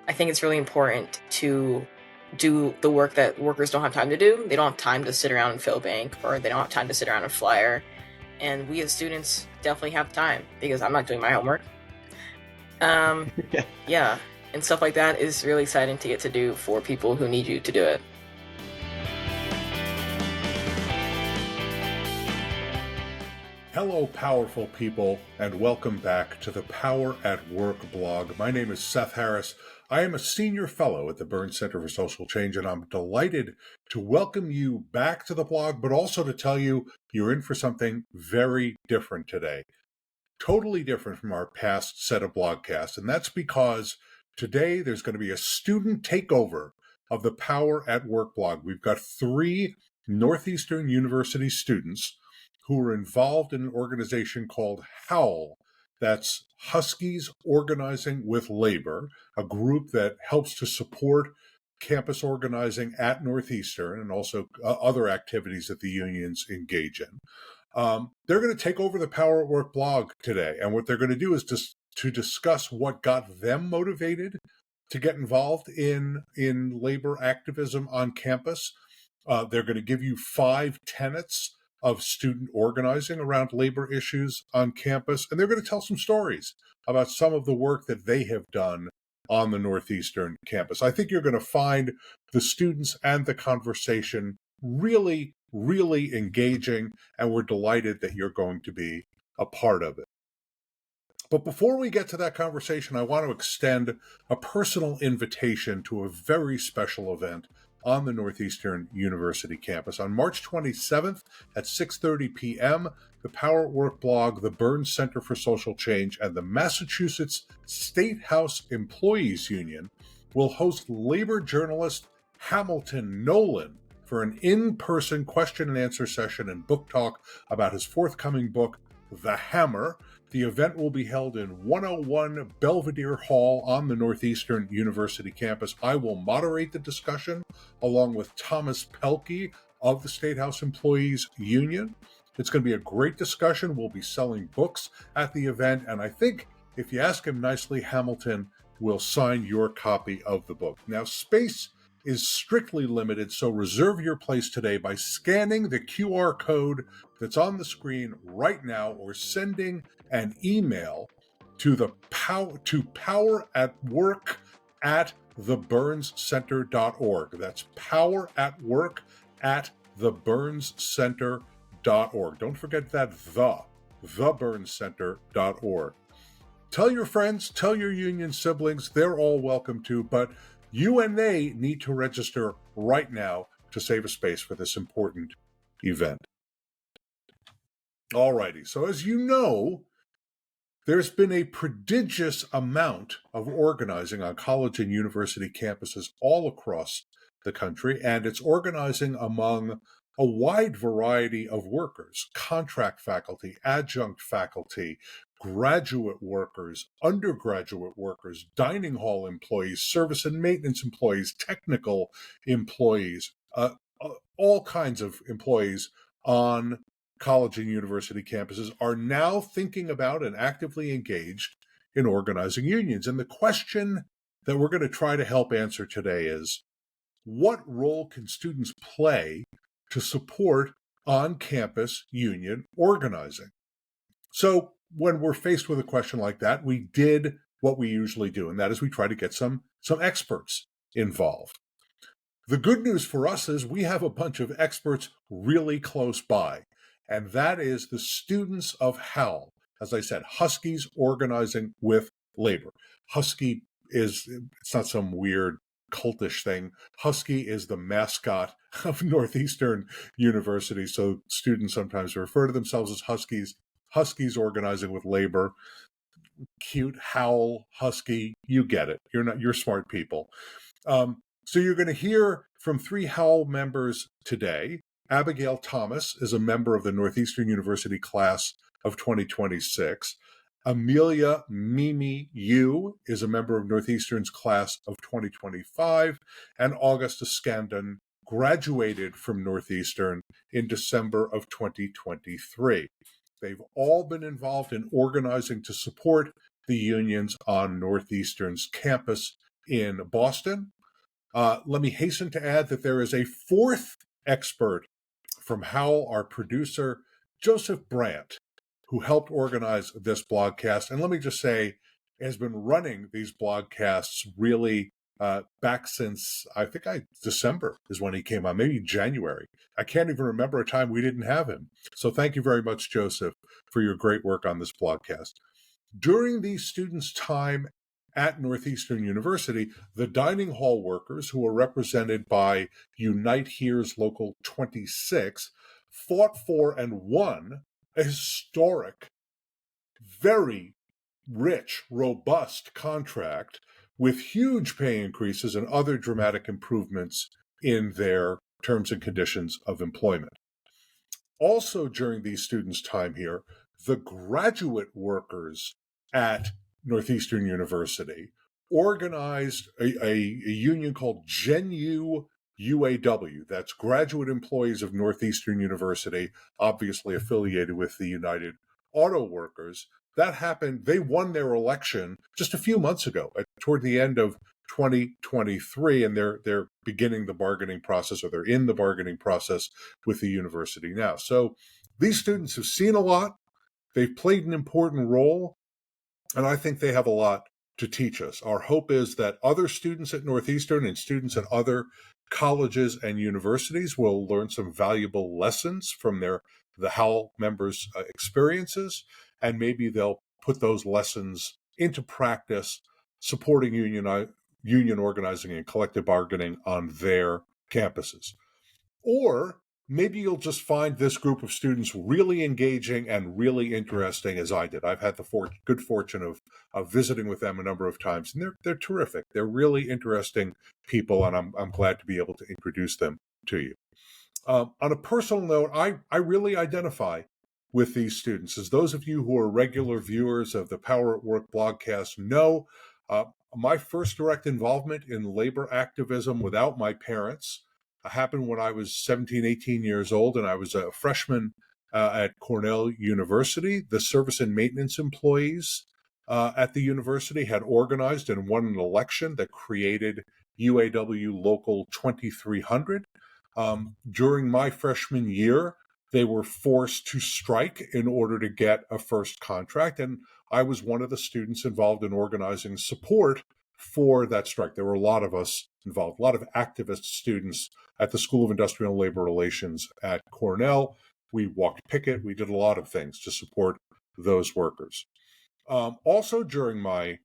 I think it's really important to do the work that workers don't have time to do. They don't have time to sit around and fill bank, or they don't have time to sit around and flyer. And we as students definitely have time, because I'm not doing my homework. Yeah, and stuff like that is really exciting to get to do for people who need you to do it. Hello, powerful people, and welcome back to the Power at Work blog. My name is Seth Harris. I am a senior fellow at the Burns Center for Social Change, and I'm delighted to welcome you back to the blog, but also to tell you you're in for something very different today. Totally different from our past set of blogcasts, and that's because today there's going to be a student takeover of the Power at Work blog. We've got 3 Northeastern University students who are involved in an organization called HOWL. That's Huskies Organizing With Labor, a group that helps to support campus organizing at Northeastern and also other activities that the unions engage in. They're going to take over the Power at Work blog today, and what they're going to do is just to discuss what got them motivated to get involved in labor activism on campus. They're going to give you 5 tenets of student organizing around labor issues on campus, and they're going to tell some stories about some of the work that they have done on the Northeastern campus. I think you're going to find the students and the conversation really, really engaging, and we're delighted that you're going to be a part of it. But before we get to that conversation, I want to extend a personal invitation to a very special event on the Northeastern University campus. On March 27th at 6:30 p.m., the Power at Work blog, the Burns Center for Social Change, and the Massachusetts State House Employees Union will host labor journalist Hamilton Nolan for an in-person question and answer session and book talk about his forthcoming book, The Hammer. The event will be held in 101 Belvedere Hall on the Northeastern University campus. I will moderate the discussion along with Thomas Pelkey of the State House Employees Union. It's going to be a great discussion. We'll be selling books at the event, and I think if you ask him nicely, Hamilton will sign your copy of the book. Now, space is strictly limited, so reserve your place today by scanning the QR code that's on the screen right now, or sending an email to poweratwork@theburnscenter.org. That's poweratwork@theburnscenter.org. Don't forget that theburnscenter.org. Tell your friends, tell your union siblings, they're all welcome to, but you and they need to register right now to save a space for this important event. Alrighty, so as you know, there's been a prodigious amount of organizing on college and university campuses all across the country, and it's organizing among a wide variety of workers: contract faculty, adjunct faculty, graduate workers, undergraduate workers, dining hall employees, service and maintenance employees, technical employees, all kinds of employees on college and university campuses are now thinking about and actively engaged in organizing unions. And the question that we're going to try to help answer today is, what role can students play to support on-campus union organizing? So when we're faced with a question like that, we did what we usually do, and that is we try to get some experts involved. The good news for us is we have a bunch of experts really close by, and that is the students of HOWL. As I said, Huskies Organizing With Labor. Husky it's not some weird cultish thing. Husky is the mascot of Northeastern University, so students sometimes refer to themselves as Huskies. Huskies Organizing With Labor. Cute, HOWL, Husky, you get it. You're smart people. So you're going to hear from 3 HOWL members today. Abigail Thomas is a member of the Northeastern University class of 2026. Amelia Mimi Yu is a member of Northeastern's class of 2025. And August Escandon graduated from Northeastern in December of 2023. They've all been involved in organizing to support the unions on Northeastern's campus in Boston. Let me hasten to add that there is a fourth expert from HOWL, our producer, Joseph Brandt, who helped organize this blogcast. And let me just say, has been running these blogcasts really back since December is when he came on, maybe January. I can't even remember a time we didn't have him. So thank you very much, Joseph, for your great work on this blogcast. During these students' time at Northeastern University, the dining hall workers, who are represented by Unite Here's Local 26, fought for and won a historic, very rich, robust contract with huge pay increases and other dramatic improvements in their terms and conditions of employment. Also, during these students' time here, the graduate workers at Northeastern University organized a union called GenU UAW. That's Graduate Employees of Northeastern University, obviously affiliated with the United Auto Workers. That happened, they won their election just a few months ago, toward the end of 2023, and they're beginning the bargaining process, or they're in the bargaining process with the university now. So these students have seen a lot, they've played an important role, and I think they have a lot to teach us. Our hope is that other students at Northeastern and students at other colleges and universities will learn some valuable lessons from the HOWL members' experiences, and maybe they'll put those lessons into practice, supporting union organizing and collective bargaining on their campuses. Or maybe you'll just find this group of students really engaging and really interesting, as I did. I've had the good fortune of visiting with them a number of times, and they're terrific. They're really interesting people, and I'm glad to be able to introduce them to you. On a personal note, I really identify with these students. As those of you who are regular viewers of the Power at Work blogcast know, my first direct involvement in labor activism without my parents happened when I was 17, 18 years old, and I was a freshman at Cornell University. The service and maintenance employees at the university had organized and won an election that created UAW Local 2300. During my freshman year, they were forced to strike in order to get a first contract, and I was one of the students involved in organizing support for that strike. There were a lot of us involved, a lot of activist students at the School of Industrial and Labor Relations at Cornell. We walked picket. We did a lot of things to support those workers. Also, during my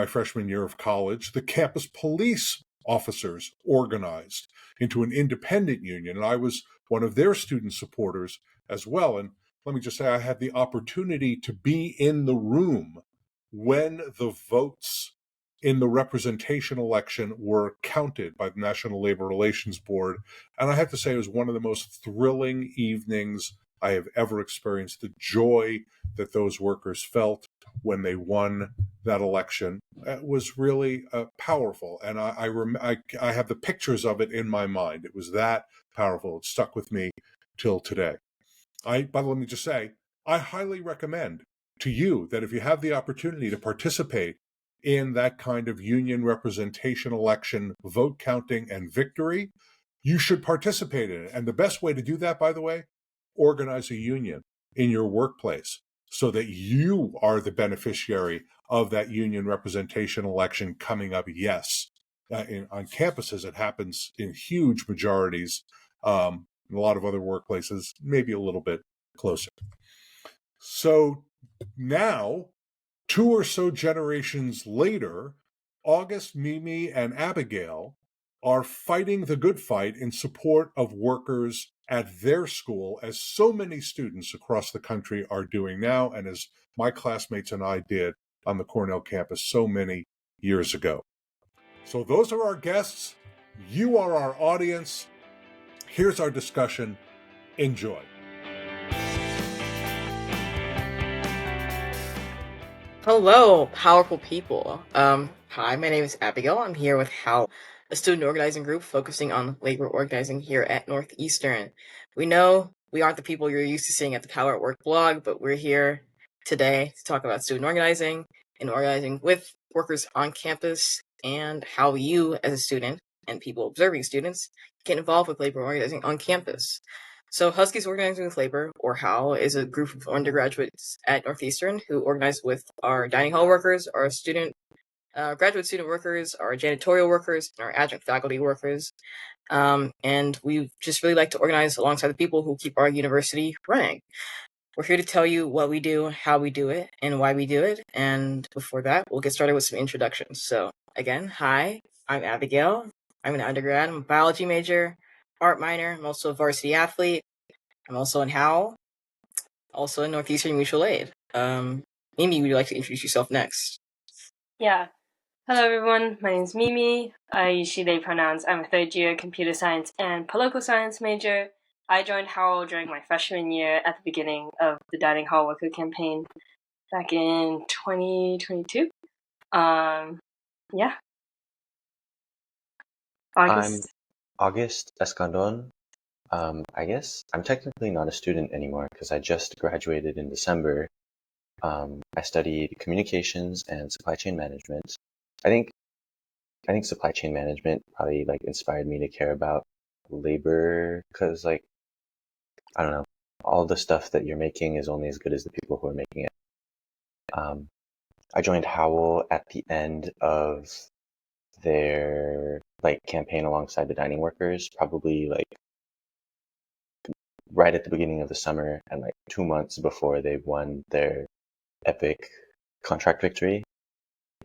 freshman year of college, the campus police officers organized into an independent union, and I was one of their student supporters as well. And let me just say, I had the opportunity to be in the room when the votes in the representation election were counted by the National Labor Relations Board. And I have to say, it was one of the most thrilling evenings I have ever experienced. The joy that those workers felt when they won that election was really powerful. And I have the pictures of it in my mind. It was that powerful. It stuck with me till today. But let me just say, I highly recommend to you that if you have the opportunity to participate in that kind of union representation election, vote counting, and victory, you should participate in it. And the best way to do that, by the way, organize a union in your workplace so that you are the beneficiary of that union representation election coming up. Yes, on campuses, it happens in huge majorities. In a lot of other workplaces, maybe a little bit closer. So now, 2 or so generations later, August, Mimi, and Abigail are fighting the good fight in support of workers at their school, as so many students across the country are doing now, and as my classmates and I did on the Cornell campus so many years ago. So those are our guests. You are our audience. Here's our discussion. Enjoy. Hello, powerful people. Hi, my name is Abigail. I'm here with HOWL, a student organizing group focusing on labor organizing here at Northeastern. We know we aren't the people you're used to seeing at the Power at Work blog, but we're here today to talk about student organizing and organizing with workers on campus and how you, as a student, and people observing students, get involved with labor organizing on campus. So Huskies Organizing with Labor, or HOWL, is a group of undergraduates at Northeastern who organize with our dining hall workers, our graduate student workers, our janitorial workers, and our adjunct faculty workers. And we just really like to organize alongside the people who keep our university running. We're here to tell you what we do, how we do it, and why we do it. And before that, we'll get started with some introductions. So, again, hi, I'm Abigail. I'm an undergrad. I'm a biology major, art minor. I'm also a varsity athlete. I'm also in HOWL, also in Northeastern Mutual Aid. Mimi, would you like to introduce yourself next? Yeah. Hello, everyone. My name is Mimi. I use she, they pronouns. I'm a third-year computer science and political science major. I joined HOWL during my freshman year at the beginning of the Dining Hall Worker campaign back in 2022. Yeah. August. I'm August Escandon. I guess I'm technically not a student anymore because I just graduated in December. I studied communications and supply chain management. I think supply chain management probably inspired me to care about labor because I don't know, all the stuff that you're making is only as good as the people who are making it. I joined HOWL at the end of their campaign alongside the dining workers, probably right at the beginning of the summer and 2 months before they won their epic contract victory.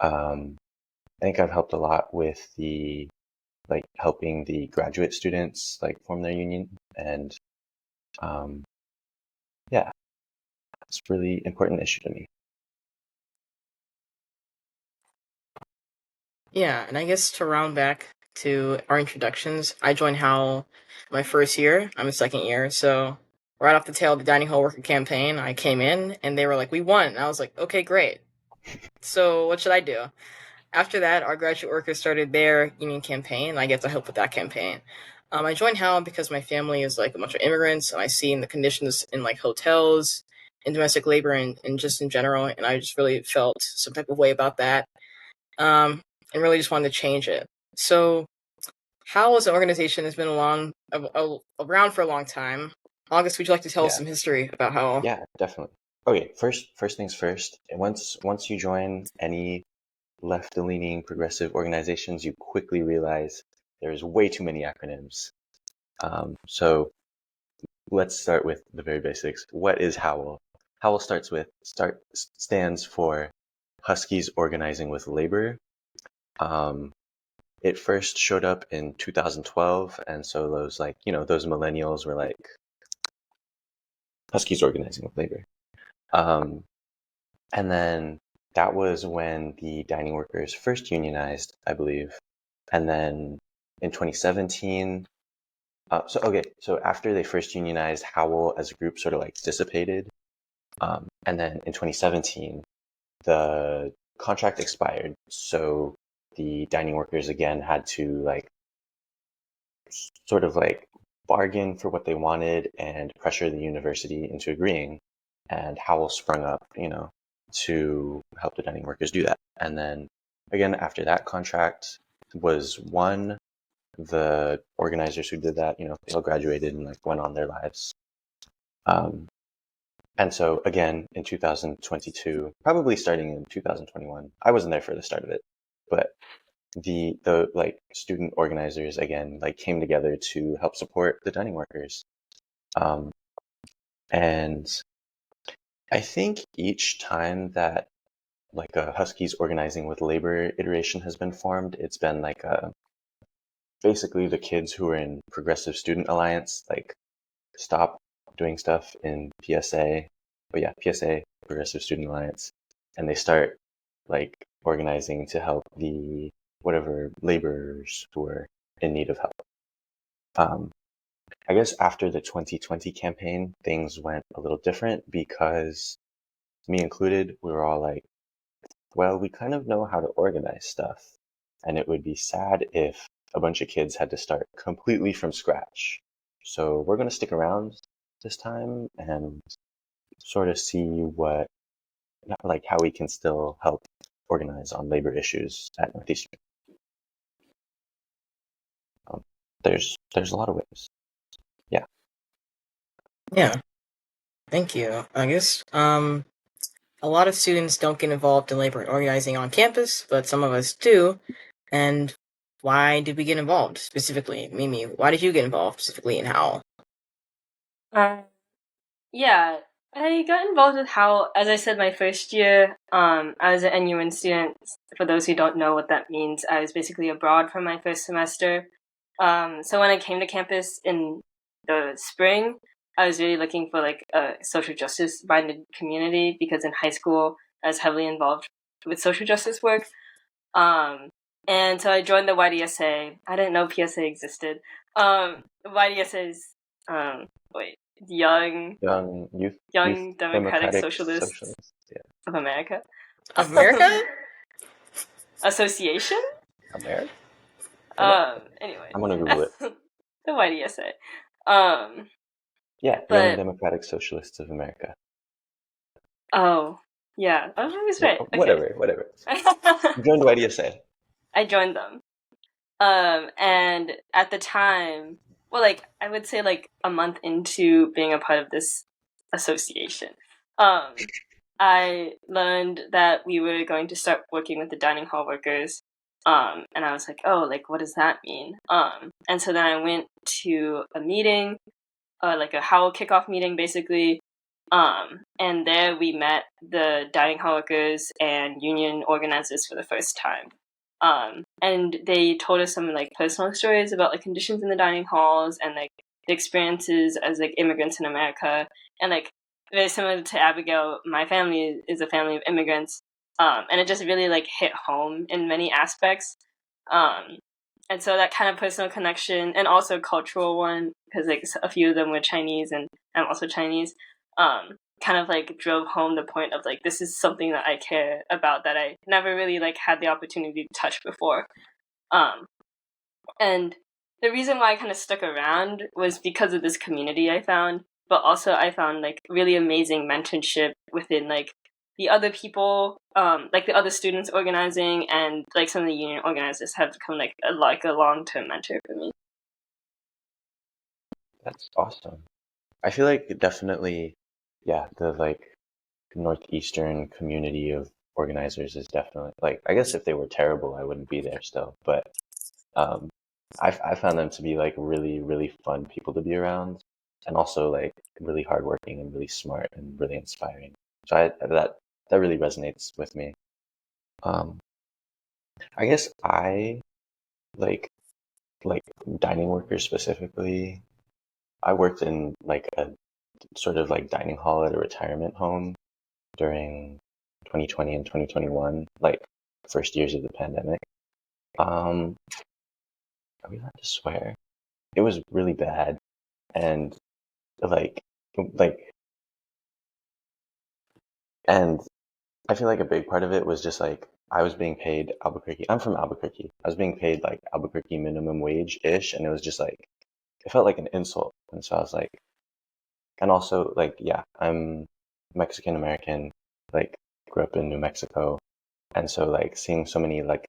I think I've helped a lot with the helping the graduate students form their union, and yeah, it's a really important issue to me. Yeah, and I guess to round back to our introductions, I joined HOWL my first year. I'm a second year, so right off the tail of the dining hall worker campaign, I came in and they were like, "We won." And I was like, "Okay, great. So what should I do?" After that, our graduate workers started their union campaign, and I get to help with that campaign. I joined HOWL because my family is a bunch of immigrants, and I see in the conditions in hotels, in domestic labor, and just in general, and I just really felt some type of way about that. And really just wanted to change it. So, HOWL as an organization has been around for a long time. August, would you like to tell us some history about HOWL? Yeah, definitely. Okay, first things first. Once you join any left-leaning progressive organizations, you quickly realize there's way too many acronyms. So let's start with the very basics. What is HOWL? HOWL stands for Huskies Organizing with Labor. It first showed up in 2012, and so those those millennials were like, Huskies Organizing with Labor. And then that was when the dining workers first unionized, I believe. And then in 2017, so after they first unionized, HOWL as a group sort of dissipated. And then in 2017, the contract expired. So the dining workers again had to sort of bargain for what they wanted and pressure the university into agreeing. And HOWL sprung up, to help the dining workers do that. And then again, after that contract was won, the organizers who did that, they all graduated and went on their lives. And so again, in 2022, probably starting in 2021, I wasn't there for the start of it, but the student organizers again came together to help support the dining workers. And I think each time that a Huskies Organizing with Labor iteration has been formed, it's been basically the kids who are in Progressive Student Alliance stop doing stuff in PSA, but yeah, PSA, Progressive Student Alliance, and they start organizing to help the whatever laborers who are in need of help. I guess after the 2020 campaign, things went a little different because, me included, we were all well, we kind of know how to organize stuff, and it would be sad if a bunch of kids had to start completely from scratch. So we're going to stick around this time and sort of see how we can still help organize on labor issues at Northeastern. There's a lot of ways. Yeah. Thank you. I guess a lot of students don't get involved in labor organizing on campus, but some of us do. And why did we get involved specifically? Mimi, why did you get involved specifically in HOWL? Yeah, I got involved with HOWL, as I said, my first year. I was an NUN student. For those who don't know what that means, I was basically abroad for my first semester. So when I came to campus in the spring, I was really looking for like a social justice minded community because in high school I was heavily involved with social justice work. And so I joined the YDSA. I didn't know PSA existed. YDSA is Young Youth Democratic Socialists Yeah. of America. America? Association? America? Anyway. I'm gonna Google it. The YDSA. Yeah, But- Young Democratic Socialists of America. Oh, yeah. I was right. Okay. Whatever. You joined YDSA. I joined them. And at the time, well, like, I would say like a month into being a part of this association, I learned that we were going to start working with the dining hall workers. And I was like, oh, like, what does that mean? And so then I went to a meeting, like a HOWL kickoff meeting, basically. And there we met the dining hall workers and union organizers for the first time. And they told us some like personal stories about like conditions in the dining halls and like the experiences as like immigrants in America. And like very similar to Abigail, my family is a family of immigrants. And it just really like hit home in many aspects. And so that kind of personal connection and also cultural one, because like a few of them were Chinese and I'm also Chinese, kind of like drove home the point of like, this is something that I care about that I never really like had the opportunity to touch before. And the reason why I kind of stuck around was because of this community I found, but also I found like really amazing mentorship within like the other people, like the other students organizing, and like some of the union organizers have become like a long-term mentor for me. That's awesome. I feel like definitely, yeah, the like Northeastern community of organizers is definitely like, I guess if they were terrible, I wouldn't be there still. But I found them to be like really, really fun people to be around, and also like really hardworking and really smart and really inspiring. So that really resonates with me. I guess I like dining workers specifically. I worked in like a sort of like dining hall at a retirement home during 2020 and 2021, like first years of the pandemic. Are we allowed to swear? It was really bad, and and I feel like a big part of it was just like I was being paid Albuquerque. I'm from Albuquerque. I was being paid like Albuquerque minimum wage-ish, and it was just like it felt like an insult. And so I was like, and also like, yeah, I'm Mexican American, like grew up in New Mexico. And so like seeing so many like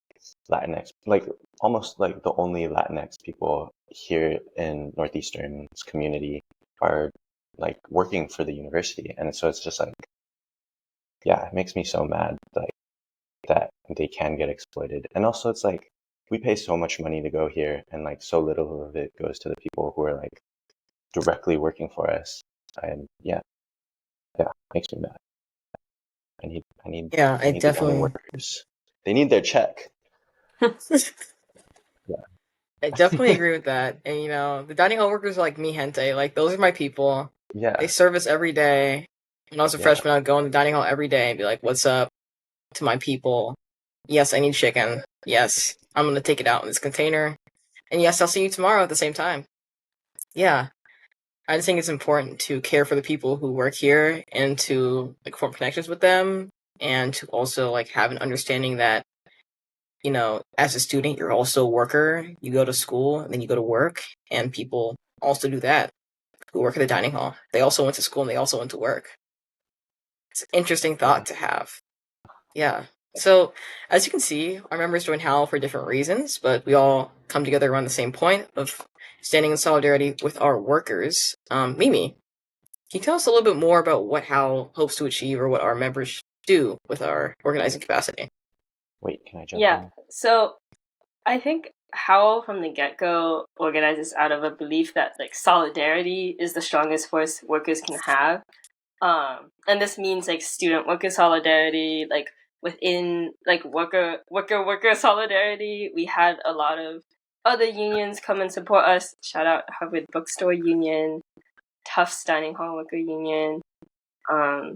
Latinx, like almost like the only Latinx people here in Northeastern's community are like working for the university. And so it's just like, yeah, it makes me so mad like that they can get exploited. And also it's like we pay so much money to go here and like so little of it goes to the people who are like directly working for us. And yeah, makes me mad. I need the dining workers. They need their check. Yeah. I definitely agree with that. And you know, the dining hall workers are like mi gente. Like those are my people. Yeah. They serve us every day. When I was a freshman, I'd go in the dining hall every day and be like, "What's up?" to my people. Yes, I need chicken. Yes, I'm gonna take it out in this container. And yes, I'll see you tomorrow at the same time. Yeah. I just think it's important to care for the people who work here and to like form connections with them, and to also like have an understanding that, you know, as a student, you're also a worker. You go to school and then you go to work, and people also do that who work at the dining hall. They also went to school and they also went to work. It's an interesting thought to have. Yeah. So, as you can see, our members join HOWL for different reasons, but we all come together around the same point of standing in solidarity with our workers. Mimi, can you tell us a little bit more about what HOWL hopes to achieve or what our members do with our organizing capacity? Wait, can I jump Yeah, in? so I think HOWL from the get-go organizes out of a belief that like solidarity is the strongest force workers can have. And this means like student worker solidarity, like within like worker solidarity. We had a lot of other unions come and support us. Shout out Harvard Bookstore Union, Tufts Dining Hall Worker Union, um,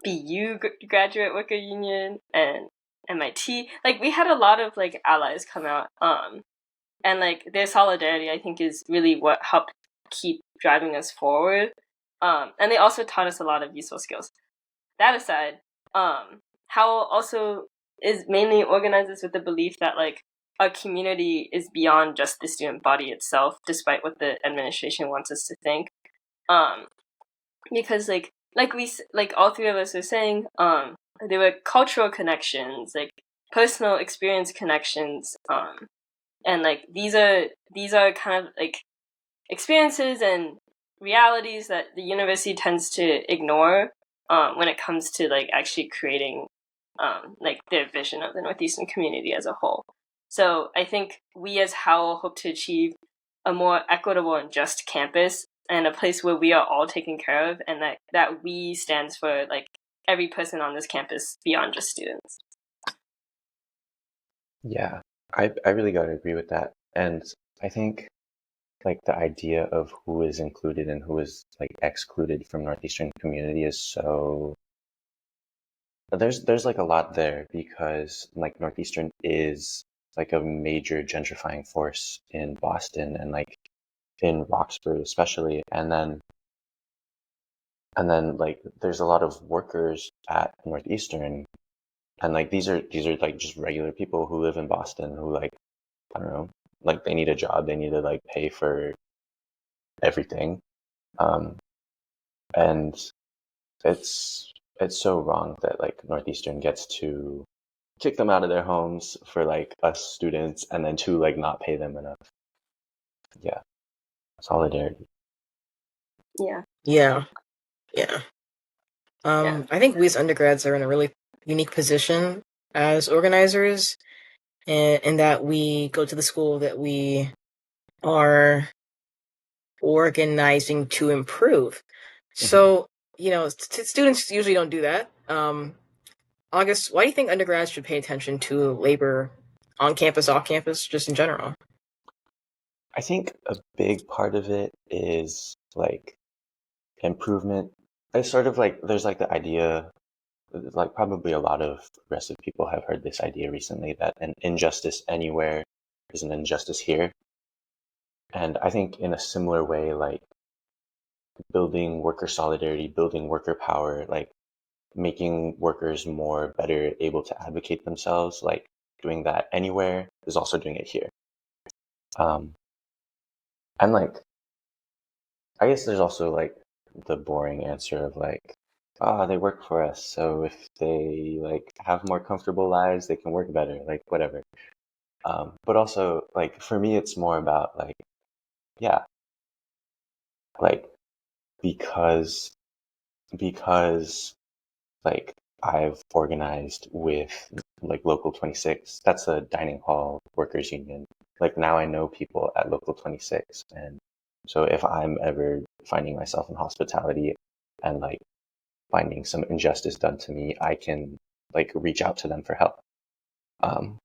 BU Graduate Worker Union, and MIT. Like we had a lot of like allies come out. And like their solidarity, I think, is really what helped keep driving us forward. And they also taught us a lot of useful skills. That aside, HOWL also is mainly organizes with the belief that like a community is beyond just the student body itself, despite what the administration wants us to think. Um, because like all three of us are saying, there were cultural connections, like personal experience connections, and like these are kind of like experiences and realities that the university tends to ignore when it comes to like actually creating like their vision of the Northeastern community as a whole. So I think we as HOWL hope to achieve a more equitable and just campus and a place where we are all taken care of, and that we stands for like every person on this campus beyond just students. Yeah, I really gotta agree with that. And I think like the idea of who is included and who is like excluded from Northeastern community is so there's like a lot there because like Northeastern is like a major gentrifying force in Boston and like in Roxbury especially. And then like there's a lot of workers at Northeastern and like these are like just regular people who live in Boston who like I don't know, like they need a job, they need to like pay for everything. Um, and it's so wrong that like Northeastern gets to kick them out of their homes for like us students and then to like not pay them enough. Yeah, solidarity. Yeah. Yeah, yeah. Yeah. I think we as undergrads are in a really unique position as organizers, in that we go to the school that we are organizing to improve. Mhm. So, students usually don't do that. August, why do you think undergrads should pay attention to labor on campus, off campus, just in general? I think a big part of it is like improvement. It's sort of like there's like the idea, like probably a lot of progressive people have heard this idea recently that an injustice anywhere is an injustice here. And I think in a similar way, like building worker solidarity, building worker power, like making workers more better able to advocate themselves, like doing that anywhere is also doing it here. Um, and like, I guess there's also like the boring answer of like, ah, they work for us. So if they like have more comfortable lives, they can work better, like whatever. But also like for me, it's more about like, yeah, like because because like I've organized with like Local 26. That's a dining hall workers union. Like now I know people at Local 26. And so if I'm ever finding myself in hospitality and like finding some injustice done to me, I can like reach out to them for help. Um,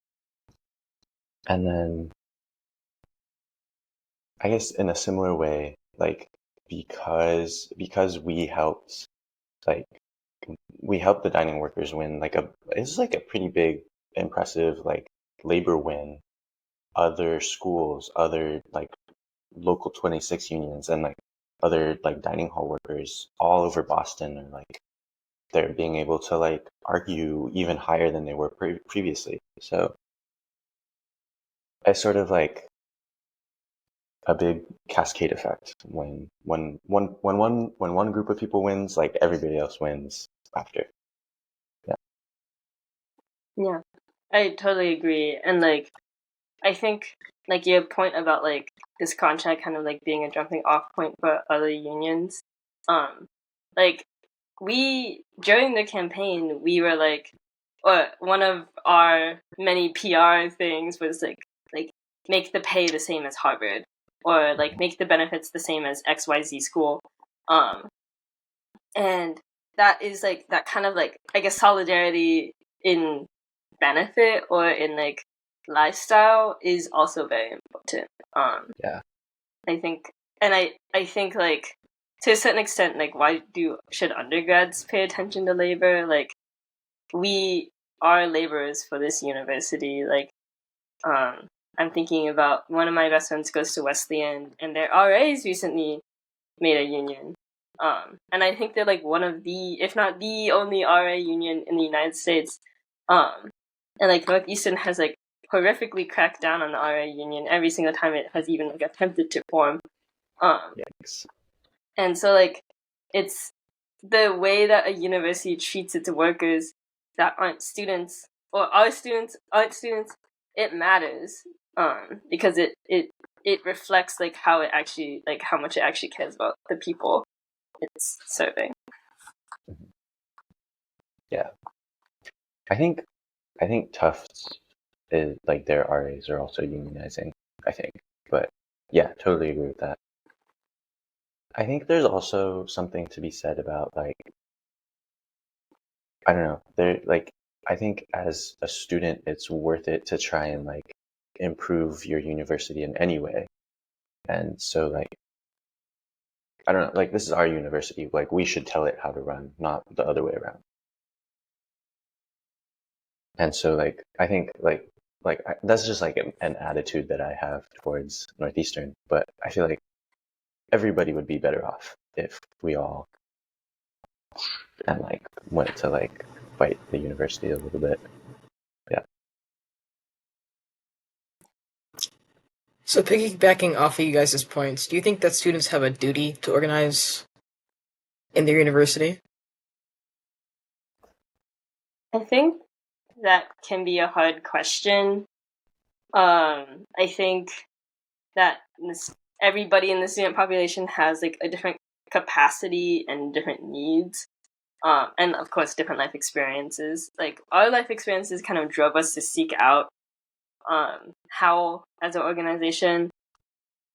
and then I guess in a similar way, like because like we helped the dining workers win like it's like a pretty big impressive like labor win. Other schools, other like local 26 unions and like other like dining hall workers all over Boston are like they're being able to like argue even higher than they were previously. So it's sort of like a big cascade effect when one group of people wins, like everybody else wins after. Yeah. Yeah, I totally agree. And like, I think like your point about like this contract kind of like being a jumping off point for other unions. Like we during the campaign we were like, or one of our many PR things was like make the pay the same as Harvard, or like make the benefits the same as XYZ school. And that is like that kind of like I guess solidarity in benefit or in like lifestyle is also very important. Yeah. I think, and I think like to a certain extent, like why should undergrads pay attention to labor? Like we are laborers for this university. Like I'm thinking about one of my best friends goes to Wesleyan, and their RAs recently made a union. And I think they're like one of the, if not the only RA union in the United States. And like Northeastern has like horrifically cracked down on the RA union every single time it has even like attempted to form. Yikes. And so like it's the way that a university treats its workers that aren't students or aren't students, it matters. Because it reflects like how it actually like how much it actually cares about the people it's serving. Yeah. I think Tufts is like their RAs are also unionizing, I think. But yeah, totally agree with that. I think there's also something to be said about like I don't know, there like I think as a student it's worth it to try and like improve your university in any way. And so like I don't know, like this is our university, like we should tell it how to run, not the other way around. And so like I think that's just like an attitude that I have towards Northeastern, but I feel like everybody would be better off if we all and like went to like fight the university a little bit. Yeah. So piggybacking off of you guys' points, do you think that students have a duty to organize in their university? I think that can be a hard question. I think that everybody in the student population has like a different capacity and different needs. And of course different life experiences. Like our life experiences kind of drove us to seek out HOWL as an organization.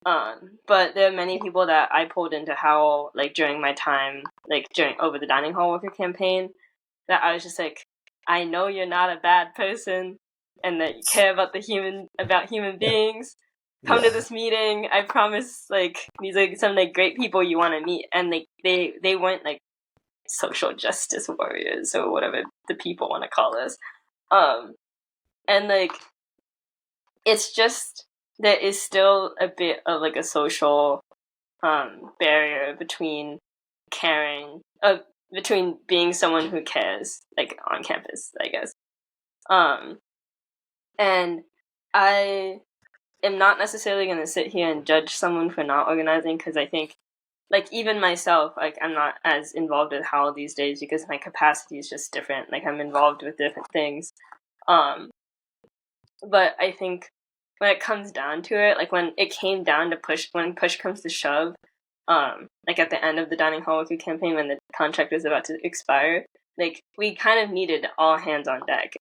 But there are many people that I pulled into HOWL like during my time, like during over the dining hall worker campaign, that I was just like, I know you're not a bad person and that you care about human beings. Come to this meeting. I promise like these are some like great people you want to meet. And like they weren't like social justice warriors or whatever the people want to call us. And like it's just there is still a bit of like a social barrier between caring between being someone who cares like on campus, I guess. And I am not necessarily going to sit here and judge someone for not organizing, because I think like even myself, like I'm not as involved with HOWL these days because my capacity is just different. Like I'm involved with different things. But I think when it comes down to it, like when it came down to when push comes to shove, like at the end of the dining hall worker campaign when the contract was about to expire, like we kind of needed all hands on deck.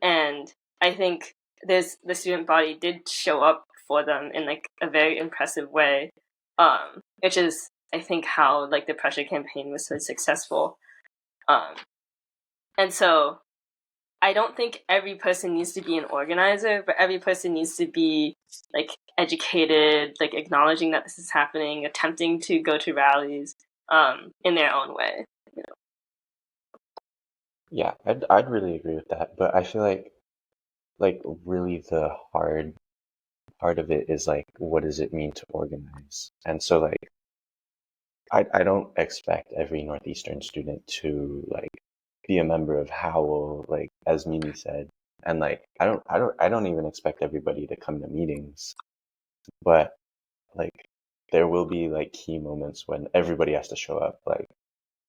And I think the student body did show up for them in like a very impressive way, which is I think how like the pressure campaign was so successful. And so I don't think every person needs to be an organizer, but every person needs to be like educated, like acknowledging that this is happening, attempting to go to rallies, in their own way. You know? Yeah, I'd really agree with that, but I feel like really the hard part of it is like what does it mean to organize? And so like I don't expect every Northeastern student to like be a member of HOWL, like as Mimi said. And like I don't even expect everybody to come to meetings. But like there will be like key moments when everybody has to show up, like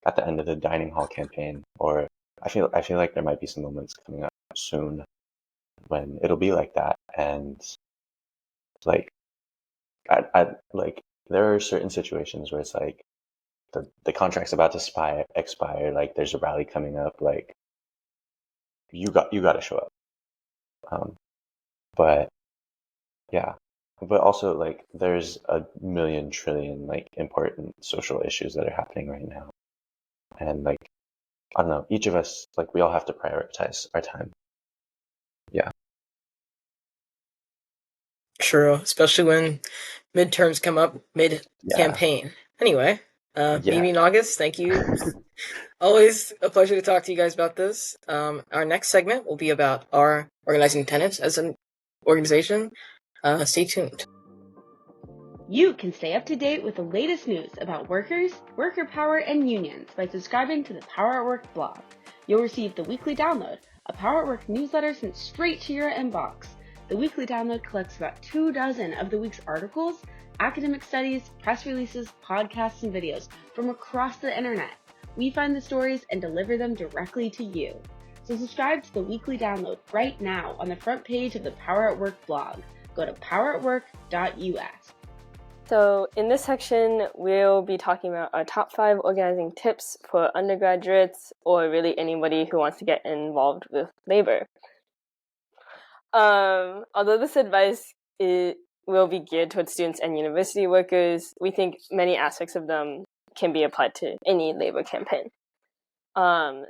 at the end of the dining hall campaign or I feel like there might be some moments coming up soon when it'll be like that, and like I like there are certain situations where it's like the contract's about to expire, like there's a rally coming up, like you got to show up. But yeah, but also like there's a million trillion like important social issues that are happening right now, and like I don't know, each of us, like we all have to prioritize our time. Yeah. True, especially when midterms come up mid-campaign. Anyway, Mimi and August, thank you. Always a pleasure to talk to you guys about this. Our next segment will be about our organizing tenets as an organization. Stay tuned. You can stay up to date with the latest news about workers, worker power, and unions by subscribing to the Power at Work blog. You'll receive the weekly download, a Power at Work newsletter sent straight to your inbox. The weekly download collects about 24 of the week's articles, academic studies, press releases, podcasts, and videos from across the internet. We find the stories and deliver them directly to you. So subscribe to the weekly download right now on the front page of the Power at Work blog. Go to poweratwork.us. So in this section, we'll be talking about our top 5 organizing tips for undergraduates or really anybody who wants to get involved with labor. Although this advice will be geared towards students and university workers, we think many aspects of them can be applied to any labor campaign.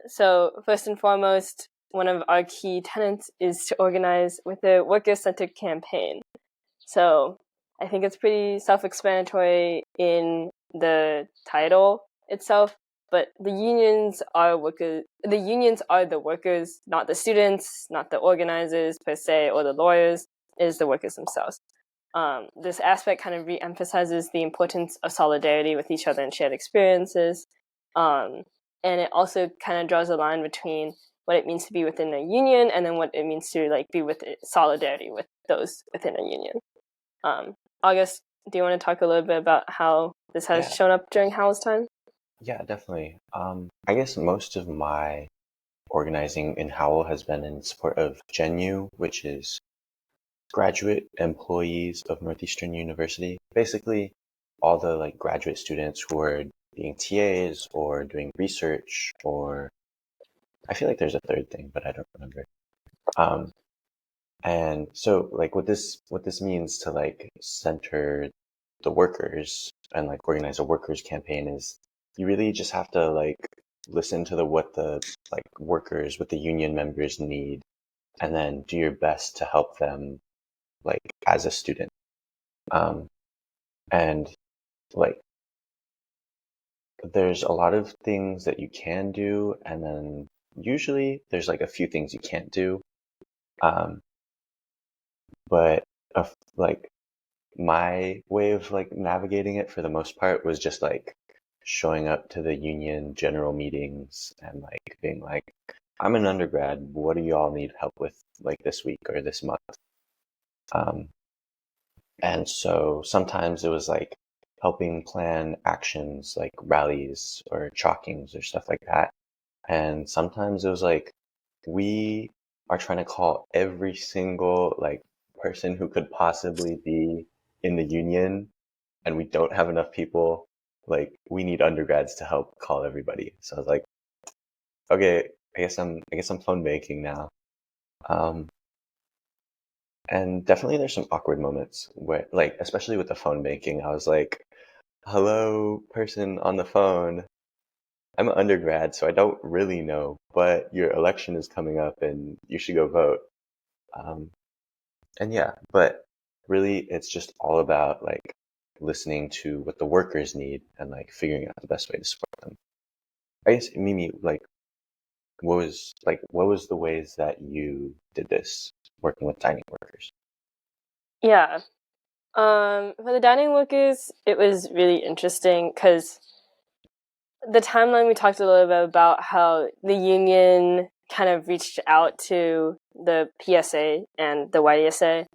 So first and foremost, one of our key tenets is to organize with a worker-centered campaign. So I think it's pretty self-explanatory in the title itself, but the unions are the workers, not the students, not the organizers per se, or the lawyers. It is the workers themselves. This aspect kind of re-emphasizes the importance of solidarity with each other and shared experiences. And it also kind of draws a line between what it means to be within a union and then what it means to like be with solidarity with those within a union. August, do you want to talk a little bit about how this has shown up during HOWL's time? Yeah, definitely. I guess most of my organizing in HOWL has been in support of GENU, which is Graduate Employees of Northeastern University. Basically, all the like graduate students who are being TAs or doing research, or I feel like there's a third thing, but I don't remember. And so like what this means to like center the workers and like organize a workers campaign is you really just have to like listen to what the like workers, what the union members need, and then do your best to help them like as a student. And like there's a lot of things that you can do, and then usually there's like a few things you can't do. But like my way of like navigating it for the most part was just like showing up to the union general meetings and like being like, I'm an undergrad, what do y'all need help with like this week or this month? And so sometimes it was like helping plan actions like rallies or chalkings or stuff like that. And sometimes it was like, we are trying to call every single like person who could possibly be in the union, and we don't have enough people. Like, we need undergrads to help call everybody. So I was like, okay, I guess I'm phone banking now. And definitely there's some awkward moments where, like, especially with the phone banking, I was like, hello, person on the phone. I'm an undergrad, so I don't really know, but your election is coming up and you should go vote. And yeah, but really it's just all about like listening to what the workers need and like figuring out the best way to support them. I guess Mimi, like what was the ways that you did this working with dining workers? Yeah. For the dining workers, it was really interesting because the timeline we talked a little bit about how the union kind of reached out to the PSA and the YDSA,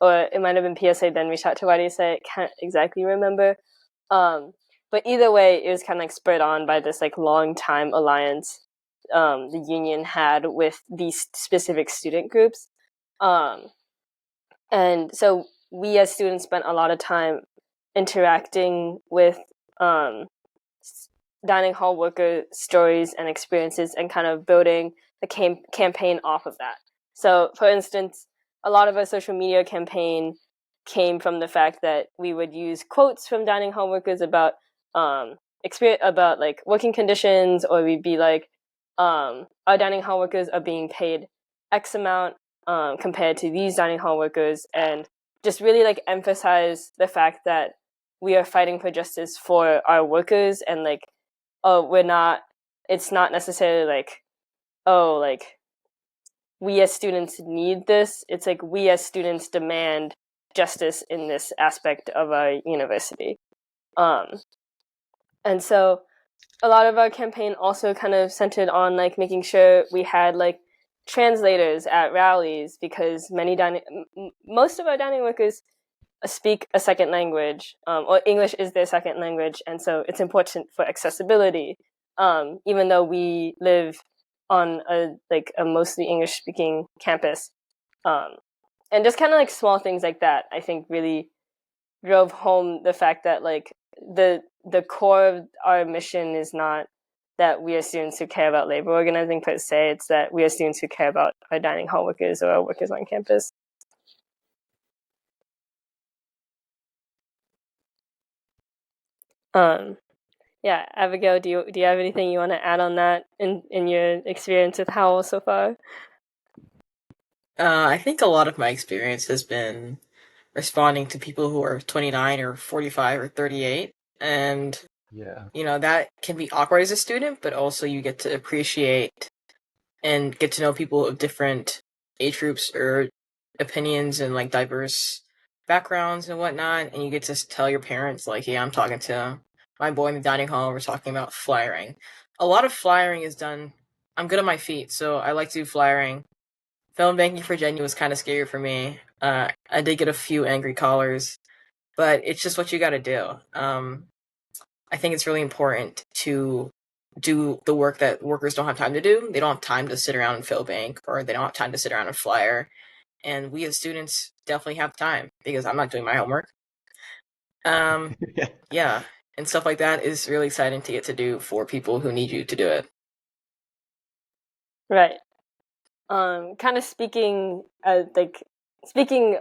or it might have been PSA then reached out to YDSA. I can't exactly remember. But either way, it was kind of like spurred on by this like long time alliance the union had with these specific student groups. And so we as students spent a lot of time interacting with dining hall worker stories and experiences and kind of building the campaign off of that. So, for instance, a lot of our social media campaign came from the fact that we would use quotes from dining hall workers about experience, about like working conditions, or we'd be like, our dining hall workers are being paid X amount compared to these dining hall workers, and just really like emphasize the fact that we are fighting for justice for our workers, and like, it's not necessarily like, oh, like we as students need this. It's like we as students demand justice in this aspect of our university. And so a lot of our campaign also kind of centered on like making sure we had like translators at rallies, because most of our dining workers speak a second language, or English is their second language, and so it's important for accessibility. Even though we live on a mostly English speaking campus, and just kind of like small things like that, I think really drove home the fact that like the core of our mission is not that we are students who care about labor organizing per se. It's that we are students who care about our dining hall workers or our workers on campus. Yeah, Abigail, do you have anything you want to add on that in your experience with HOWL so far? I think a lot of my experience has been responding to people who are 29 or 45 or 38, and Yeah. that can be awkward as a student, but also you get to appreciate and get to know people of different age groups or opinions and like diverse backgrounds and whatnot, and you get to tell your parents like, hey, I'm talking to my boy in the dining hall, we're talking about flyering. A lot of flyering is done. I'm good on my feet, so I like to do flyering. Film banking for Virginia was kind of scary for me. I did get a few angry callers, but it's just what you got to do. I think it's really important to do the work that workers don't have time to do. They don't have time to sit around and fill bank, or they don't have time to sit around and flyer. And we as students definitely have time, because I'm not doing my homework. Yeah, and stuff like that is really exciting to get to do for people who need you to do it. Right. Kind of speaking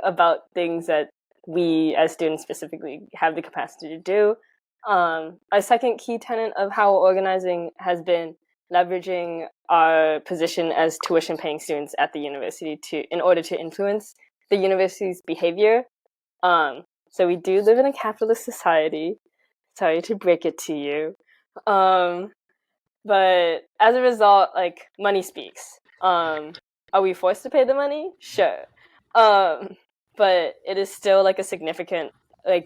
about things that we as students specifically have the capacity to do. A second key tenet of HOWL organizing has been leveraging our position as tuition-paying students at the university in order to influence the university's behavior. So we do live in a capitalist society. Sorry to break it to you. But as a result, like, money speaks. Are we forced to pay the money? Sure. But it is still like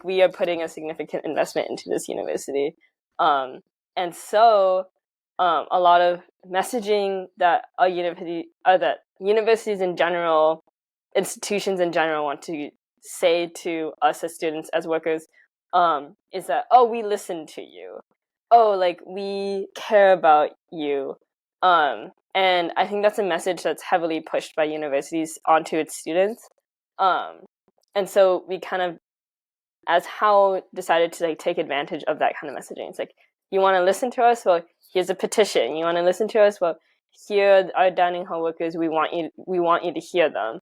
we are putting a significant investment into this university. And so a lot of messaging that that universities in general, institutions in general want to say to us as students, as workers, is that, oh, we listen to you. Oh, like, we care about you. And I think that's a message that's heavily pushed by universities onto its students. And so we kind of, as HOWL, decided to like take advantage of that kind of messaging. It's like, you want to listen to us? Well, here's a petition. You want to listen to us? Well, here are our dining hall workers. We want you to hear them.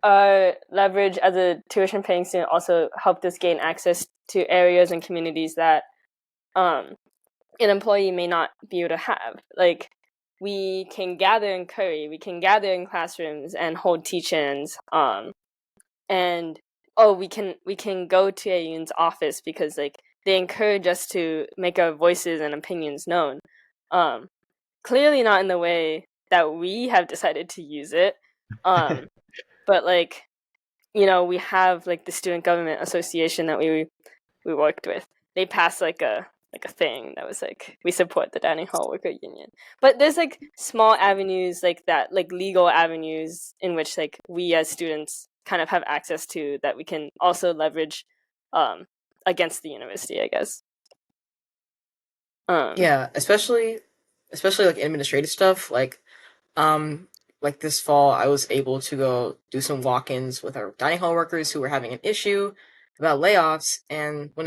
Our leverage as a tuition-paying student also helped us gain access to areas and communities that an employee may not be able to have. Like, we can gather in Curry, we can gather in classrooms and hold teach-ins, and we can go to a union's office because like they encourage us to make our voices and opinions known. Clearly not in the way that we have decided to use it, but like, we have like the Student Government Association that we worked with. They passed like a thing that was like, we support the dining hall worker union. But there's like small avenues like that, like legal avenues in which like we as students kind of have access to, that we can also leverage against the university, I guess. Yeah, especially especially like administrative stuff. Like this fall, I was able to go do some walk-ins with our dining hall workers who were having an issue about layoffs. And when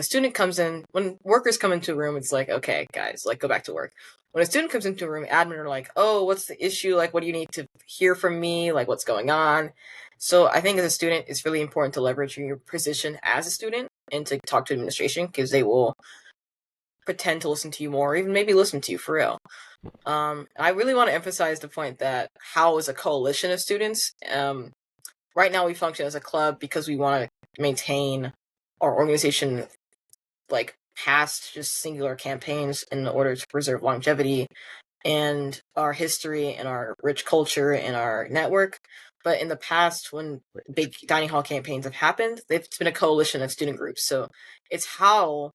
workers come into a room, it's like, okay, guys, like go back to work. When a student comes into a room, admin are like, oh, what's the issue? Like, what do you need to hear from me? Like, what's going on? So I think as a student, it's really important to leverage your position as a student and to talk to administration because they will pretend to listen to you more, or even maybe listen to you for real. I really want to emphasize the point that HOWL is a coalition of students. Right now, we function as a club because we want to maintain our organization like past just singular campaigns in order to preserve longevity and our history and our rich culture and our network. But in the past, when big dining hall campaigns have happened, they've been a coalition of student groups. So it's HOWL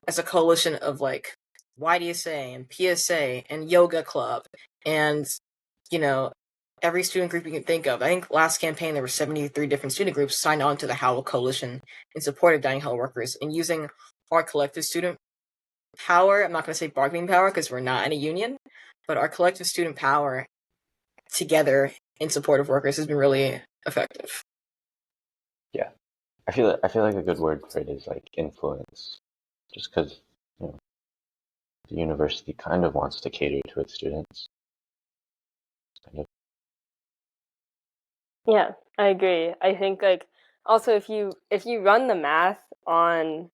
as a coalition of like YDSA and PSA and yoga club and every student group you can think of. I think last campaign there were 73 different student groups signed on to the HOWL coalition in support of dining hall workers and using our collective student power. I'm not going to say bargaining power because we're not in a union, but our collective student power together in support of workers has been really effective. Yeah, I feel like a good word for it is like influence, just because the university kind of wants to cater to its students. Kind of. Yeah, I agree. I think like also if you run the math on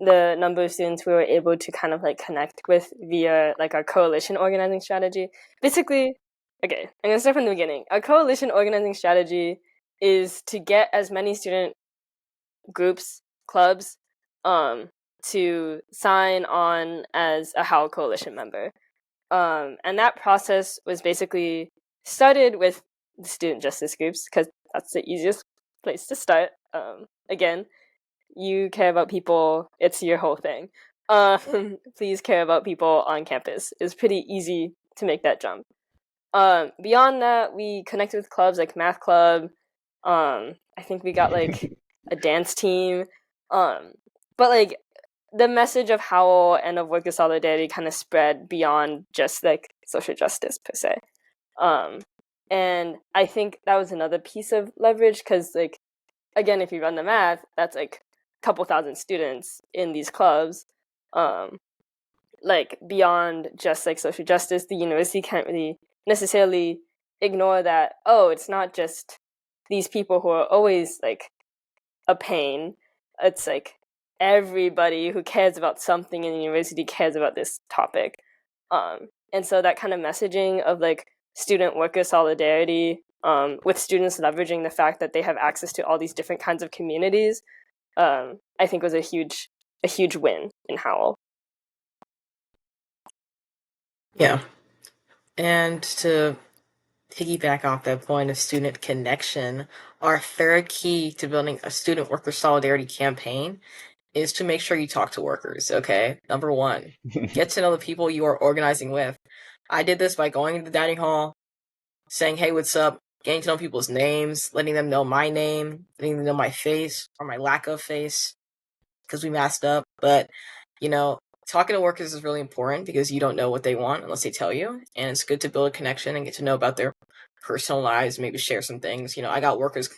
the number of students we were able to kind of like connect with via like our coalition organizing strategy. Basically, okay, I'm gonna start from the beginning. Our coalition organizing strategy is to get as many student groups, clubs, to sign on as a HOWL coalition member. And that process was basically started with the student justice groups because that's the easiest place to start. Again, you care about people, it's your whole thing. Please care about people on campus. It's pretty easy to make that jump. Beyond that, we connected with clubs like math club. I think we got like a dance team. But like the message of HOWL and of worker solidarity kind of spread beyond just like social justice per se. And I think that was another piece of leverage because like again, if you run the math, that's like a couple thousand students in these clubs. Like beyond just like social justice, the university can't really necessarily ignore that, oh, it's not just these people who are always like a pain. It's like everybody who cares about something in the university cares about this topic. And so that kind of messaging of like student worker solidarity, with students leveraging the fact that they have access to all these different kinds of communities, I think was a huge win in HOWL. Yeah. And to piggyback off that point of student connection, our third key to building a student worker solidarity campaign is to make sure you talk to workers, okay? Number one, get to know the people you are organizing with. I did this by going to the dining hall, saying, hey, what's up? Getting to know people's names, letting them know my name, letting them know my face or my lack of face, because we masked up. But, talking to workers is really important because you don't know what they want unless they tell you. And it's good to build a connection and get to know about their personal lives, maybe share some things. I got workers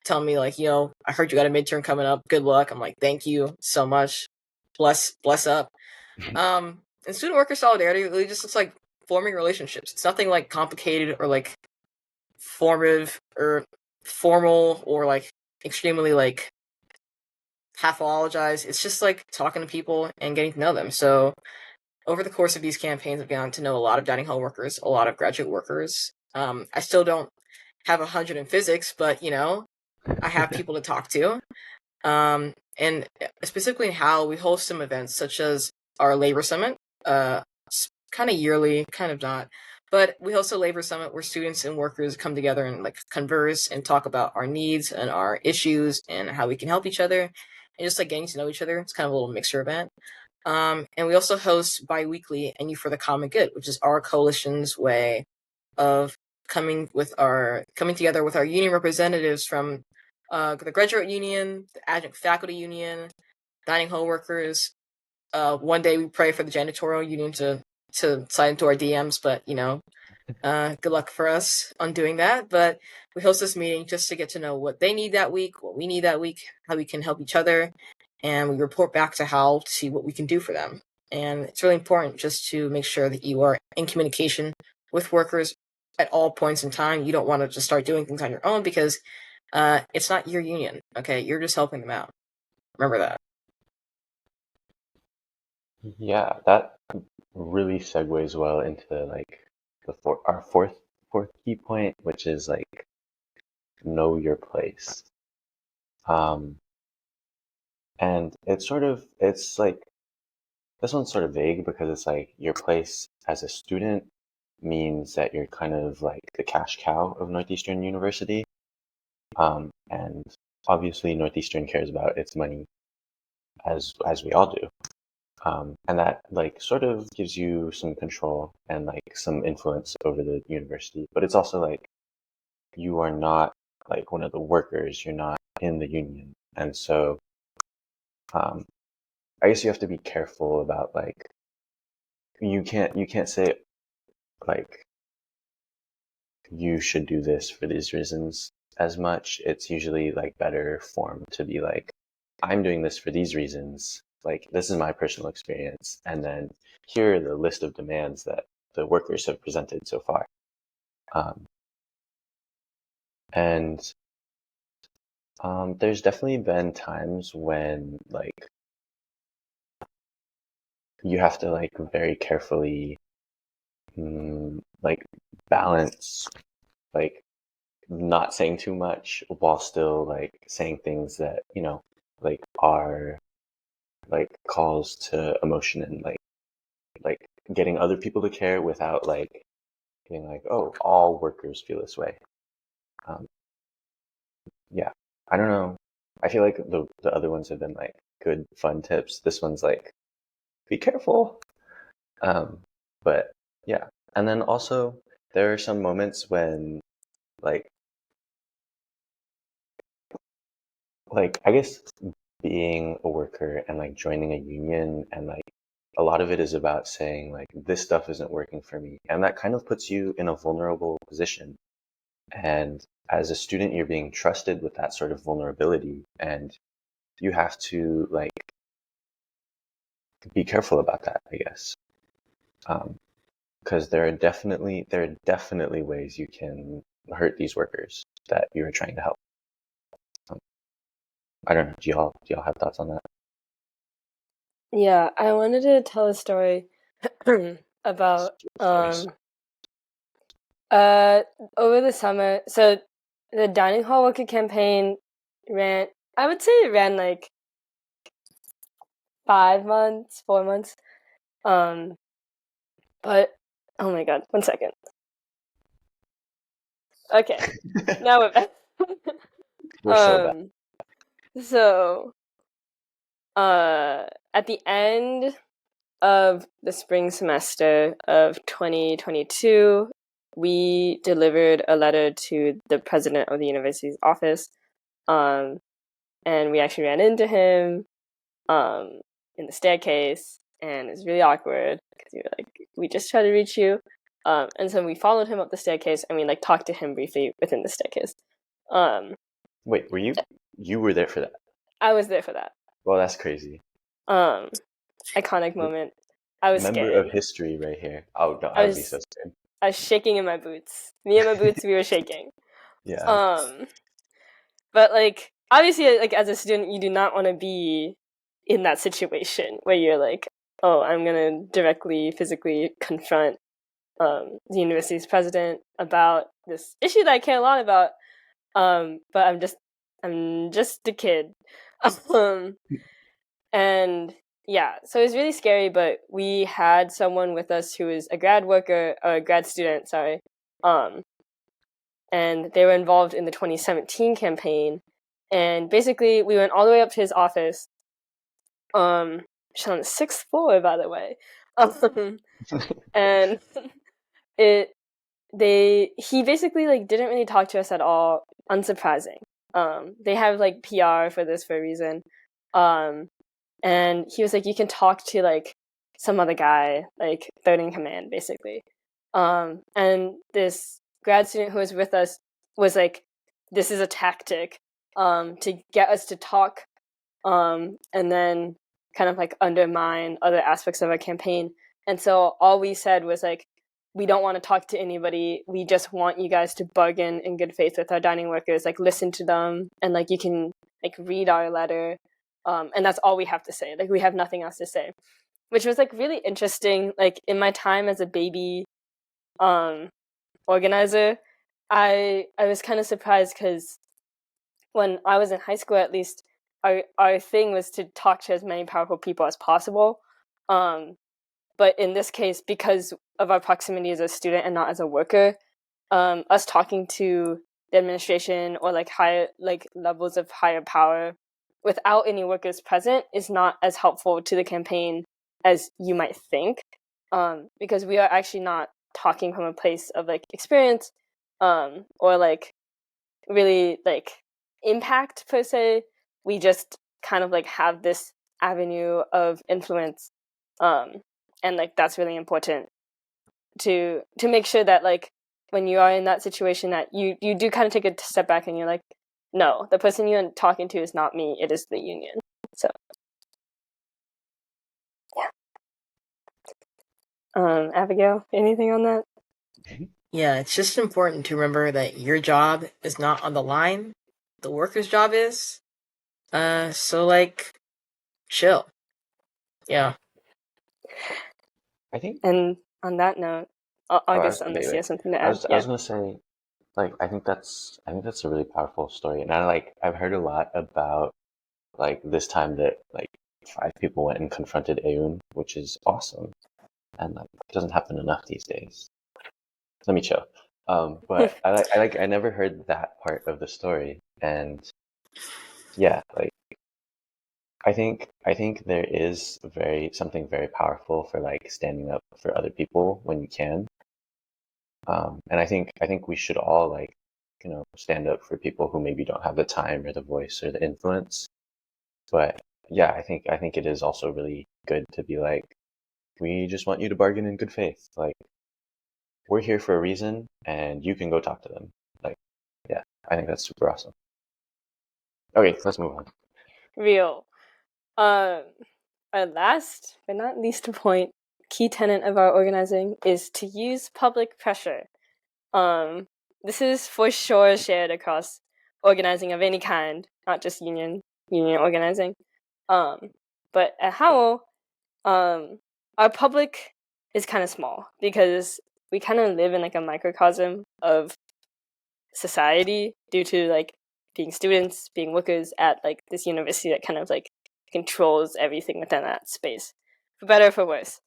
telling me like, I heard you got a midterm coming up. Good luck. I'm like, thank you so much. Bless up. And student worker solidarity really just looks like forming relationships. It's nothing like complicated or like formative or formal or like extremely like pathologized. It's just like talking to people and getting to know them. So over the course of these campaigns, I've gotten to know a lot of dining hall workers, a lot of graduate workers. I still don't have 100 in physics, but I have people to talk to. And specifically in HOWL, we host some events such as our labor summit, kind of yearly, kind of not. But we host a labor summit where students and workers come together and like converse and talk about our needs and our issues and how we can help each other and just like getting to know each other. It's kind of a little mixer event. And we also host bi-weekly And You for the Common Good, which is our coalition's way of coming together with our union representatives from the graduate union, the adjunct faculty union, dining hall workers. One day we pray for the janitorial union to to slide into our DMs, but good luck for us on doing that. But we host this meeting just to get to know what they need that week, what we need that week, how we can help each other, and we report back to HOWL to see what we can do for them. And it's really important just to make sure that you are in communication with workers at all points in time. You don't want to just start doing things on your own because it's not your union, okay? You're just helping them out. Remember that. Yeah, that really segues well into like our fourth key point, which is like know your place. And it's like this one's sort of vague because it's like your place as a student means that you're kind of like the cash cow of Northeastern University. And obviously Northeastern cares about its money as we all do. And that like sort of gives you some control and like some influence over the university. But it's also like you are not like one of the workers, you're not in the union. And so I guess you have to be careful about like you can't say like you should do this for these reasons as much. It's usually like better form to be like, I'm doing this for these reasons. Like this is my personal experience, and then here are the list of demands that the workers have presented so far. And there's definitely been times when like you have to like very carefully like balance like not saying too much while still like saying things that like are like calls to emotion and like getting other people to care without like being like, oh, all workers feel this way. Yeah, I don't know. I feel like the other ones have been like good fun tips. This one's like be careful. But yeah, and then also there are some moments when like I guess being a worker and like joining a union and like a lot of it is about saying like this stuff isn't working for me, and that kind of puts you in a vulnerable position. And as a student you're being trusted with that sort of vulnerability, and you have to like be careful about that, I guess. Because there are definitely ways you can hurt these workers that you're trying to help. I don't know. Do y'all have thoughts on that? Yeah, I wanted to tell a story about over the summer. So the dining hall worker campaign I would say it ran like 4 months. But oh my god, 1 second. Okay, now we're back. We're so bad. So at the end of the spring semester of 2022, we delivered a letter to the president of the university's office, and we actually ran into him in the staircase, and it's really awkward because you're like, we just tried to reach you, and so we followed him up the staircase, and we like talked to him briefly within the staircase. Wait, were you were there for that? I was there for that. Well, that's crazy. Iconic moment. I was Member scared. of history right here. Oh no, I'd be so scared. I was shaking in my boots. Me and my boots, we were shaking. Yeah. But like obviously, like as a student, you do not want to be in that situation where you're like, oh, I'm gonna directly, physically confront the university's president about this issue that I care a lot about. But I'm just a kid. And yeah, so it was really scary, but we had someone with us who was a grad student, sorry. And they were involved in the 2017 campaign. And basically, we went all the way up to his office. Which is on the 6th floor, by the way. And he basically like didn't really talk to us at all. Unsurprising. They have like PR for this for a reason. And he was like, you can talk to like some other guy, like third in command, basically. And this grad student who was with us was like, this is a tactic to get us to talk and then kind of like undermine other aspects of our campaign. And so all we said was like, we don't want to talk to anybody. We just want you guys to bargain in good faith with our dining workers, like listen to them, and like you can like read our letter. And that's all we have to say. Like we have nothing else to say, which was like really interesting. Like in my time as a baby organizer, I was kind of surprised because when I was in high school, at least, our thing was to talk to as many powerful people as possible. But in this case, because of our proximity as a student and not as a worker, us talking to the administration or like higher like levels of higher power without any workers present is not as helpful to the campaign as you might think, because we are actually not talking from a place of like experience or like really like impact per se. We just kind of like have this avenue of influence, and like that's really important to make sure that like when you are in that situation that you do kind of take a step back and you're like, no, the person you're talking to is not me, it is the union. So yeah. Abigail, anything on that? Yeah, it's just important to remember that your job is not on the line. The worker's job is. So like, chill. Yeah. I think. And on that note, August, unless you have something to add. I was gonna say, like, I think that's a really powerful story, and I've heard a lot about like this time that like 5 people went and confronted Aoun, which is awesome, and like it doesn't happen enough these days. Let me chill. But I never heard that part of the story, and yeah, like I think there is something very powerful for like standing up for other people when you can. And I think we should all like, stand up for people who maybe don't have the time or the voice or the influence. But yeah, I think it is also really good to be like, we just want you to bargain in good faith. Like, we're here for a reason, and you can go talk to them. Like, yeah, I think that's super awesome. Okay, let's move on. Real. Our last but not least point, key tenet of our organizing is to use public pressure. This is for sure shared across organizing of any kind, not just union organizing. But at HOWL, our public is kind of small because we kind of live in like a microcosm of society due to like being students, being workers at like this university that kind of like controls everything within that space, for better or for worse.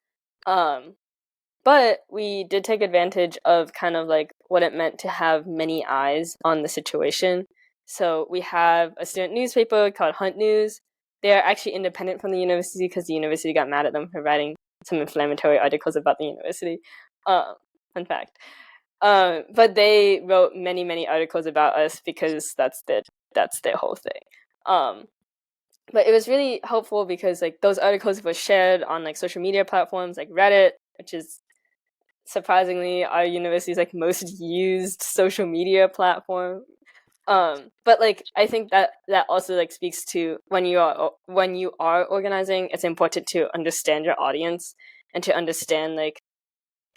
But we did take advantage of kind of like what it meant to have many eyes on the situation. So we have a student newspaper called Hunt News. They're actually independent from the university because the university got mad at them for writing some inflammatory articles about the university. Fun fact. But they wrote many, many articles about us because that's their whole thing. But it was really helpful because like those articles were shared on like social media platforms like Reddit, which is surprisingly our university's like most used social media platform. But like I think that also like speaks to when you are organizing, it's important to understand your audience and to understand like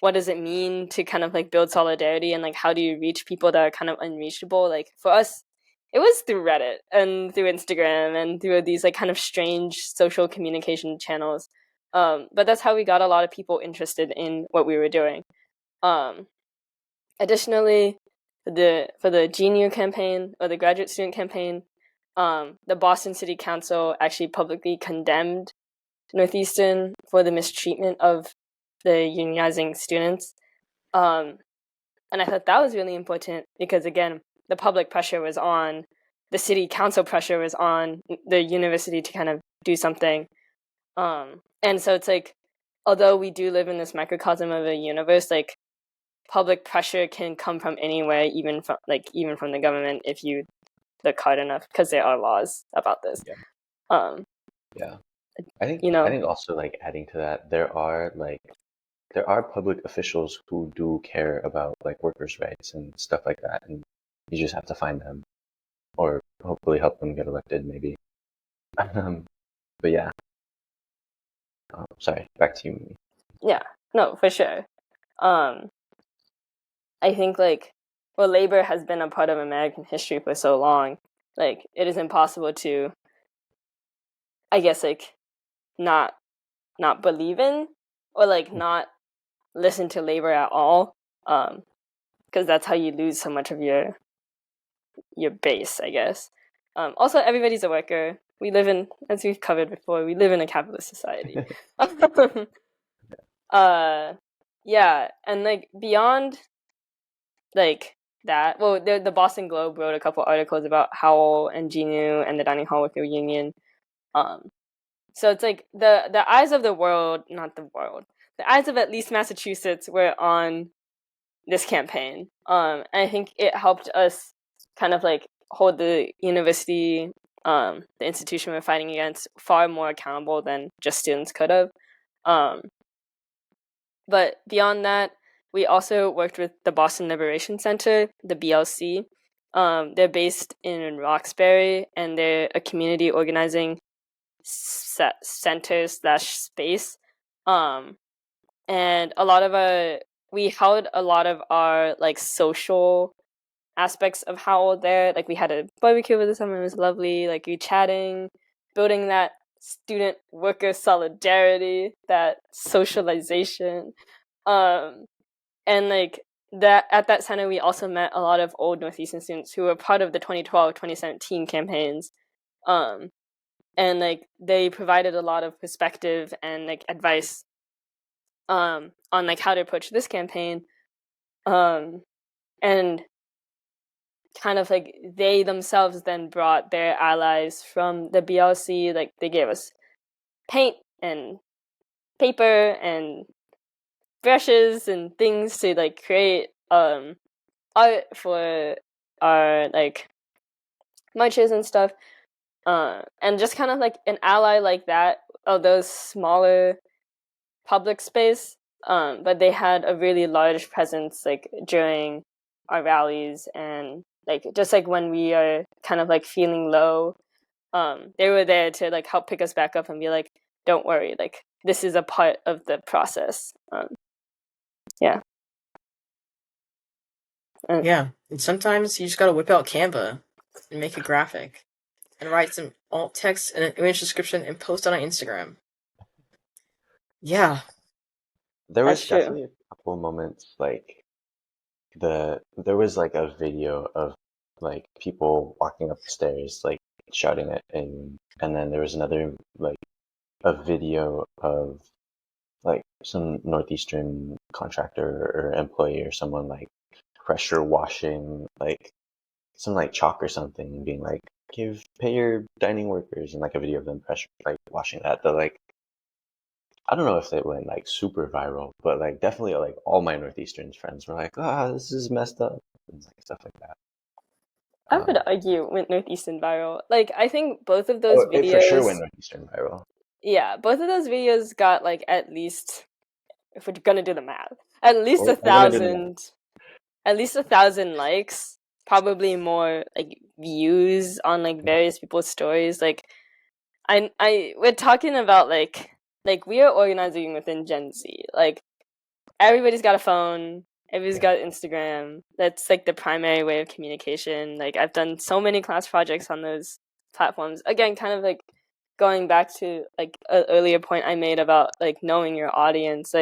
what does it mean to kind of like build solidarity and like how do you reach people that are kind of unreachable. Like for us, it was through Reddit and through Instagram and through these like kind of strange social communication channels. But that's how we got a lot of people interested in what we were doing. Additionally, for the junior campaign or the graduate student campaign, the Boston City Council actually publicly condemned Northeastern for the mistreatment of the unionizing students. And I thought that was really important because, again, the public pressure was on, the city council pressure was on the university to kind of do something. And so it's like, although we do live in this microcosm of a universe, like public pressure can come from anywhere, even from the government if you look hard enough, because there are laws about this. Yeah. I think also like adding to that, there are public officials who do care about like workers' rights and stuff like that, and you just have to find them or hopefully help them get elected, maybe. But yeah, sorry, back to you, Mimi. Yeah, no, for sure. I think labor has been a part of American history for so long. Like, it is impossible to, I guess, not believe in or not listen to labor at all. Because that's how you lose so much of your base, I guess. Also, everybody's a worker. We live in, as we've covered before, we live in a capitalist society. Yeah, and beyond that, well, the Boston Globe wrote a couple articles about HOWL and GNU and the Dining Hall Worker Union. So it's the eyes of the world, not the world, the eyes of at least Massachusetts were on this campaign. And I think it helped us kind of hold the university, the institution we're fighting against, far more accountable than just students could have. But beyond that, we also worked with the Boston Liberation Center, the BLC. They're based in Roxbury, and they're a community organizing center/space. And we held a lot of our social aspects of HOWL there. We had a barbecue over the summer, it was lovely. We chatting, building that student worker solidarity, that socialization. And that at that center we also met a lot of old Northeastern students who were part of the 2012-2017 campaigns. And they provided a lot of perspective and advice on how to approach this campaign. And kind of they themselves then brought their allies from the BLC. They gave us paint and paper and brushes and things to create art for our marches and stuff. And just kind of an ally like that, although smaller public space, but they had a really large presence during our rallies, and just when we are kind of feeling low, they were there to help pick us back up and be don't worry, this is a part of the process. Yeah. Yeah, and sometimes you just gotta whip out Canva and make a graphic and write some alt text and an image description and post it on Instagram. Yeah. There was That's true. definitely a couple moments there was a video of people walking up the stairs shouting it, and then there was another a video of some Northeastern contractor or employee or someone pressure washing some chalk or something and being pay your dining workers, and a video of them pressure washing that. The I don't know if it went super viral, but definitely all my Northeastern friends were this is messed up and stuff like that. I would argue went Northeastern viral. I think both of those videos. It for sure went Northeastern viral. Yeah, both of those videos got at least, if we're gonna do the math, at least 1,000. At least 1,000 likes, probably more views on various people's stories. We're talking about we are organizing within Gen Z. Everybody's got a phone, everybody's got Instagram. That's the primary way of communication. I've done so many class projects on those platforms. Again, kind of going back to an earlier point I made about knowing your audience.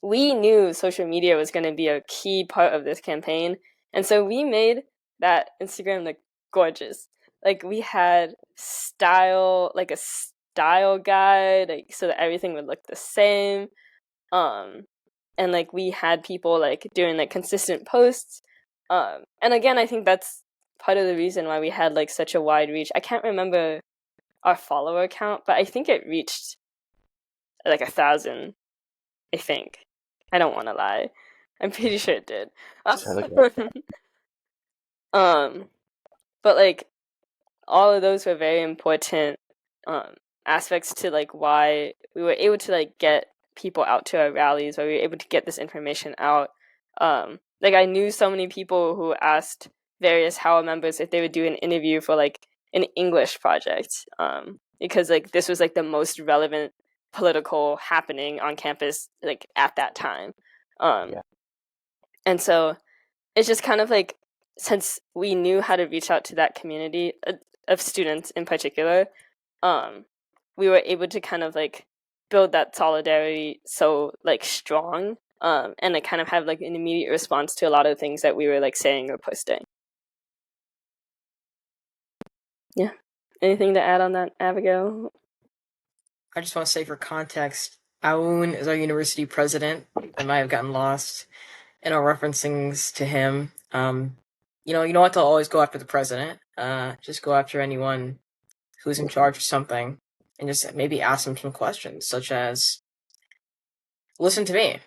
We knew social media was going to be a key part of this campaign, and so we made that Instagram gorgeous. We had style, a style guide, so that everything would look the same. And we had people doing consistent posts. And again, I think that's part of the reason why we had such a wide reach. I can't remember our follower count, but I think it reached 1,000. I think. I don't want to lie. I'm pretty sure it did. But all of those were very important aspects to like why we were able to like get people out to our rallies, why we were able to get this information out. Like I knew so many people who asked various HOWL members if they would do an interview for like an English project, because like this was like the most relevant political happening on campus like at that time. And so it's just kind of like, since we knew how to reach out to that community of students in particular, we were able to kind of like build that solidarity so like strong, and like kind of have like an immediate response to a lot of things that we were like saying or posting. Yeah. Anything to add on that, Abigail? I just want to say for context, Aoun is our university president. I might have gotten lost in our referencings to him. You don't have to always go after the president. Just go after anyone who's in charge of something and just maybe ask them some questions, such as, listen to me,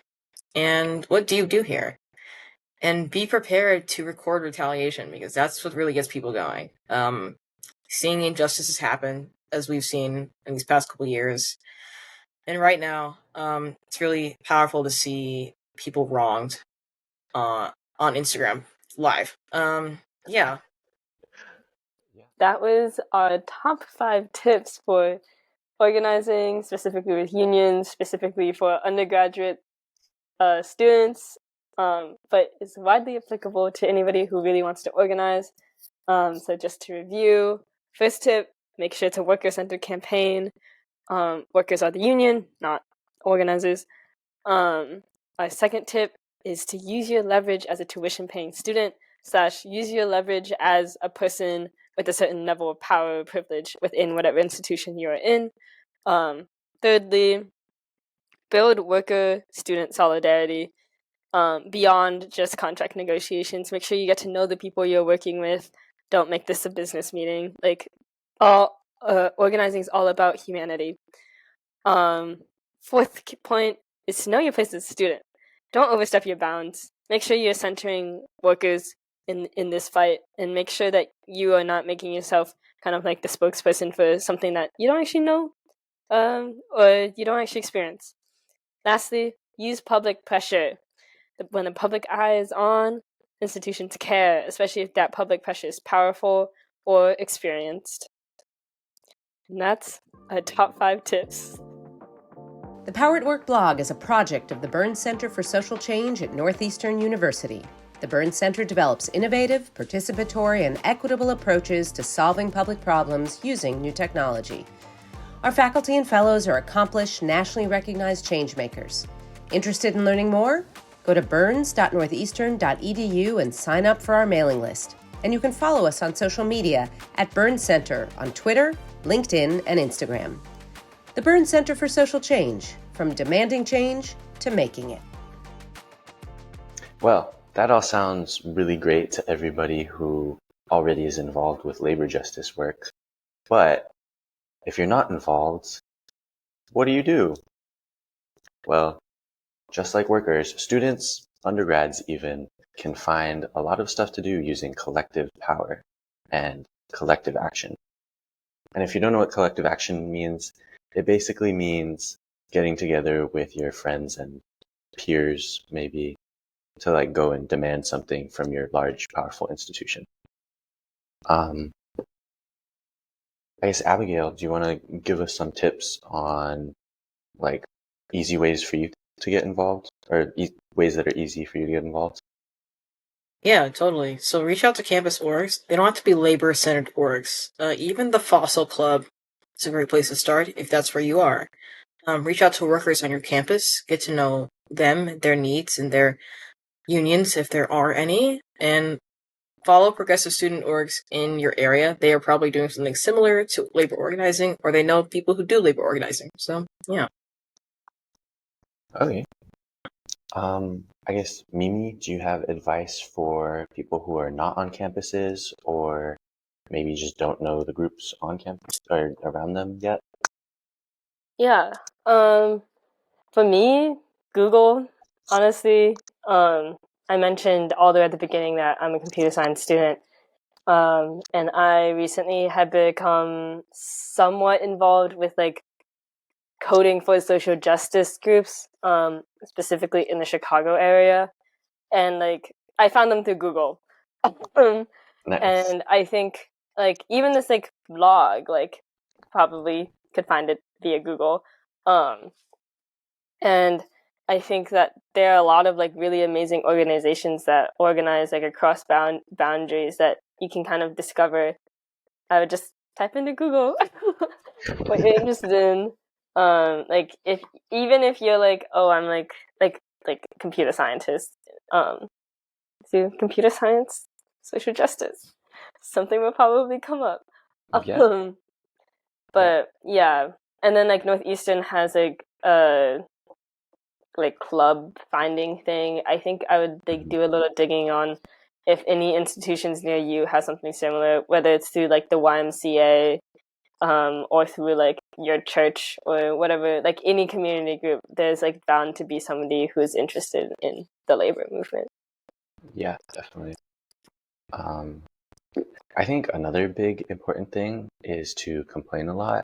and what do you do here? And be prepared to record retaliation, because that's what really gets people going. Seeing injustices happen, as we've seen in these past couple years, and right now, it's really powerful to see people wronged on Instagram Live. Yeah. That was our top 5 tips for organizing, specifically with unions, specifically for undergraduate students, but it's widely applicable to anybody who really wants to organize. So just to review, first tip, make sure it's a worker-centered campaign. Workers are the union, not organizers. Our second tip is to use your leverage as a tuition-paying student / use your leverage as a person with a certain level of power or privilege within whatever institution you are in. Thirdly, build worker-student solidarity beyond just contract negotiations. Make sure you get to know the people you're working with. Don't make this a business meeting. Like, organizing is all about humanity. Fourth point is to know your place as a student. Don't overstep your bounds. Make sure you're centering workers in this fight, and make sure that you are not making yourself kind of like the spokesperson for something that you don't actually know, or you don't actually experience. Lastly, use public pressure. When the public eye is on, institutions care, especially if that public pressure is powerful or experienced. And that's our top 5 tips. The Power at Work blog is a project of the Burns Center for Social Change at Northeastern University. The Burns Center develops innovative, participatory, and equitable approaches to solving public problems using new technology. Our faculty and fellows are accomplished, nationally recognized changemakers. Interested in learning more? Go to burns.northeastern.edu and sign up for our mailing list. And you can follow us on social media at Burns Center on Twitter, LinkedIn, and Instagram. The Burns Center for Social Change, from demanding change to making it. Well, that all sounds really great to everybody who already is involved with labor justice work. But if you're not involved, what do you do? Well, just like workers, students, undergrads even, can find a lot of stuff to do using collective power and collective action. And if you don't know what collective action means, it basically means getting together with your friends and peers, maybe, to like go and demand something from your large, powerful institution. I guess, Abigail, do you want to give us some tips on like easy ways for you to get involved, or ways that are easy for you to get involved? Yeah, totally. So reach out to campus orgs. They don't have to be labor-centered orgs. Even the Fossil Club is a great place to start if that's where you are. Reach out to workers on your campus. Get to know them, their needs, and their unions, if there are any. And follow progressive student orgs in your area. They are probably doing something similar to labor organizing, or they know people who do labor organizing. So, yeah. Okay. I guess, Mimi, do you have advice for people who are not on campuses, or maybe just don't know the groups on campus or around them yet? Yeah. For me, Google, honestly. I mentioned all the way at the beginning that I'm a computer science student. And I recently have become somewhat involved with like coding for social justice groups, specifically in the Chicago area. And like I found them through Google. Nice. And I think like even this like blog, like probably could find it via Google. And I think that there are a lot of like really amazing organizations that organize like across boundaries that you can kind of discover. I would just type into Google what you're interested in. Like if you're like, oh, I'm like computer scientist, do computer science, social justice, something will probably come up. Yeah. But yeah, and then like Northeastern has like like club finding thing. I think I would like do a little digging on if any institutions near you have something similar, whether it's through like the YMCA, or through like your church or whatever, like any community group. There's like bound to be somebody who's interested in the labor movement. Yeah, definitely. I think another big important thing is to complain a lot.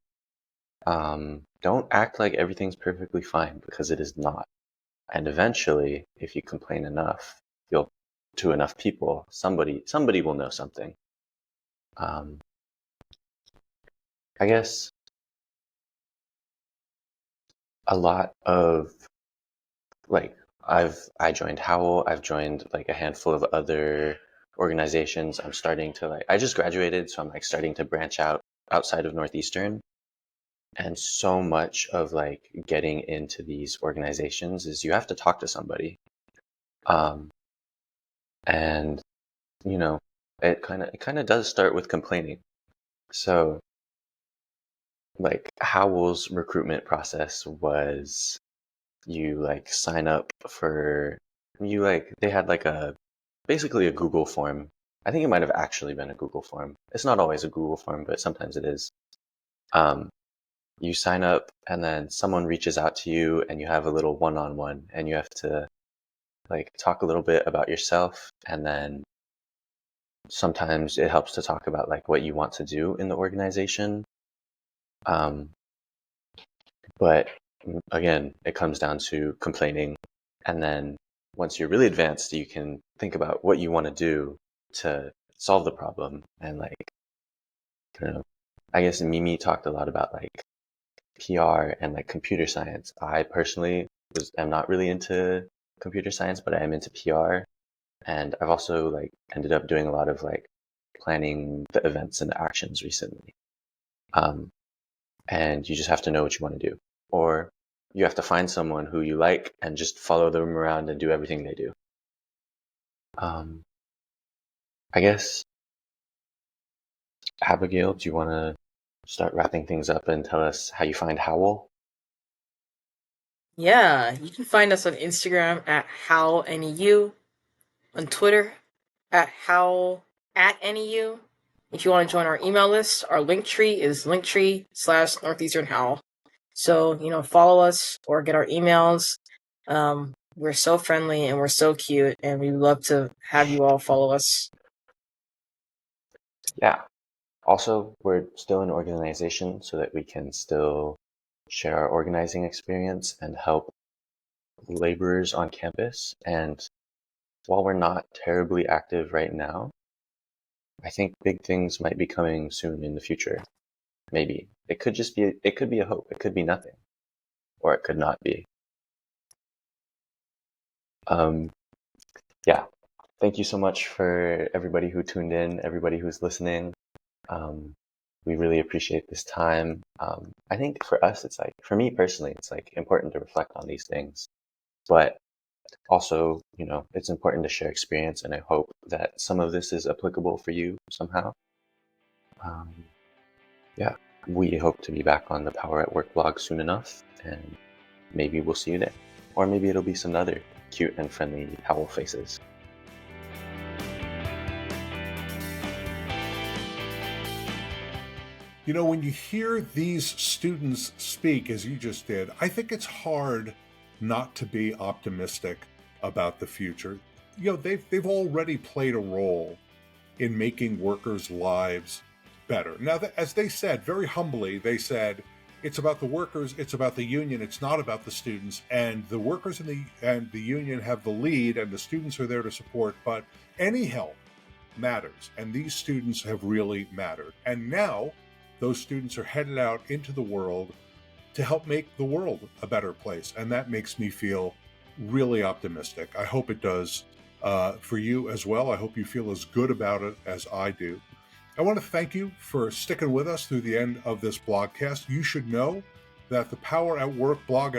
Don't act like everything's perfectly fine, because it is not. And eventually, if you complain enough, you'll to enough people, somebody will know something. I guess a lot of like I joined HOWL, I've joined like a handful of other organizations. I'm starting to like I just graduated, so I'm like starting to branch out outside of Northeastern. And so much of like getting into these organizations is you have to talk to somebody. And you know, it kind of does start with complaining. So like HOWL's recruitment process was you like sign up for you like they had like a basically a Google form. I think it might have actually been a Google form. It's not always a Google form, but sometimes it is. You sign up and then someone reaches out to you and you have a little one-on-one and you have to like talk a little bit about yourself, and then sometimes it helps to talk about like what you want to do in the organization. But again, it comes down to complaining. And then once you're really advanced, you can think about what you want to do to solve the problem. And like, I don't know, I guess Mimi talked a lot about like PR and like computer science. I personally am not really into computer science, but I am into PR. And I've also like ended up doing a lot of like planning the events and the actions recently. And you just have to know what you want to do. Or you have to find someone who you like and just follow them around and do everything they do. I guess, Abigail, do you want to start wrapping things up and tell us how you find HOWL? Yeah, you can find us on Instagram at HowlNEU, on Twitter at Howl@NEU. If you want to join our email list, our link tree is linktree/Northeastern Howl. So, follow us or get our emails. We're so friendly and we're so cute, and we'd love to have you all follow us. Yeah. Also, we're still an organization so that we can still share our organizing experience and help laborers on campus. And while we're not terribly active right now, I think big things might be coming soon in the future. Maybe. It could be a hope. It could be nothing. Or it could not be. Yeah. Thank you so much for everybody who tuned in, everybody who's listening. We really appreciate this time. I think for us, it's like, for me personally, it's like important to reflect on these things. But also, it's important to share experience, and I hope that some of this is applicable for you somehow. Yeah, we hope to be back on the Power at Work blog soon enough, and maybe we'll see you there. Or maybe it'll be some other cute and friendly HOWL faces. When you hear these students speak, as you just did, I think it's hard not to be optimistic about the future. They've already played a role in making workers' lives better. Now, as they said, very humbly, they said, it's about the workers, it's about the union, it's not about the students, and the workers and the union have the lead, and the students are there to support, but any help matters, and these students have really mattered. And now, those students are headed out into the world to help make the world a better place, and that makes me feel really optimistic. I hope it does for you as well. I hope you feel as good about it as I do. I want to thank you for sticking with us through the end of this blogcast. You should know that the Power at Work blog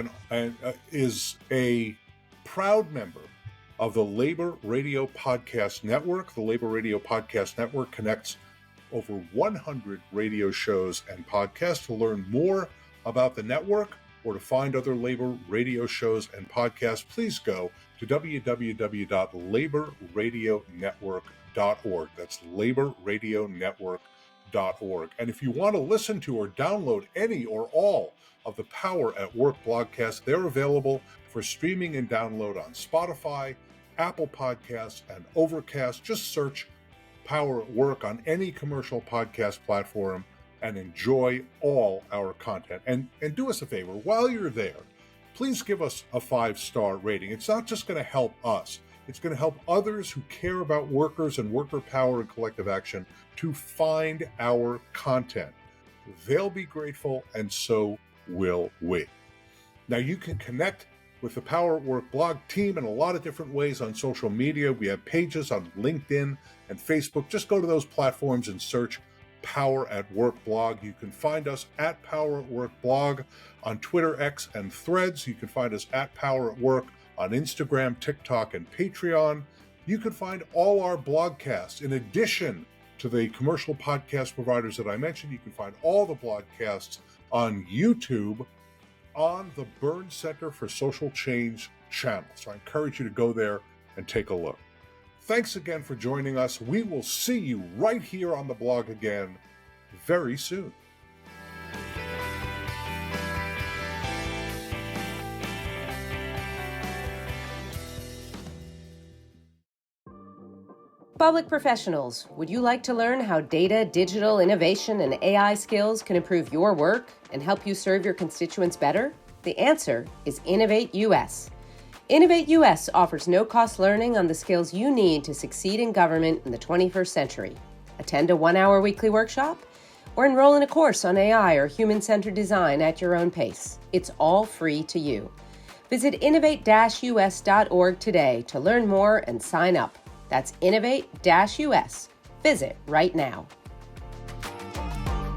is a proud member of the Labor Radio Podcast Network. The Labor Radio Podcast Network connects over 100 radio shows and podcasts. To learn more about the network or to find other labor radio shows and podcasts, please go to www.laborradionetwork.com. That's laborradionetwork.org. And if you want to listen to or download any or all of the Power at Work blogcasts, they're available for streaming and download on Spotify, Apple Podcasts, and Overcast. Just search Power at Work on any commercial podcast platform and enjoy all our content. And do us a favor, while you're there, please give us a 5-star rating. It's not just going to help us. It's going to help others who care about workers and worker power and collective action to find our content. They'll be grateful, and so will we. Now, you can connect with the Power at Work blog team in a lot of different ways on social media. We have pages on LinkedIn and Facebook. Just go to those platforms and search Power at Work blog. You can find us at Power at Work blog on Twitter, X, and Threads. You can find us at Power at Work on Instagram, TikTok, and Patreon. You can find all our blogcasts. In addition to the commercial podcast providers that I mentioned, you can find all the blogcasts on YouTube on the Burn Center for Social Change channel. So I encourage you to go there and take a look. Thanks again for joining us. We will see you right here on the blog again very soon. Public professionals, would you like to learn how data, digital innovation, and AI skills can improve your work and help you serve your constituents better? The answer is Innovate US. Innovate US offers no-cost learning on the skills you need to succeed in government in the 21st century. Attend a 1-hour weekly workshop or enroll in a course on AI or human-centered design at your own pace. It's all free to you. Visit innovate-us.org today to learn more and sign up. That's Innovate-US. Visit right now.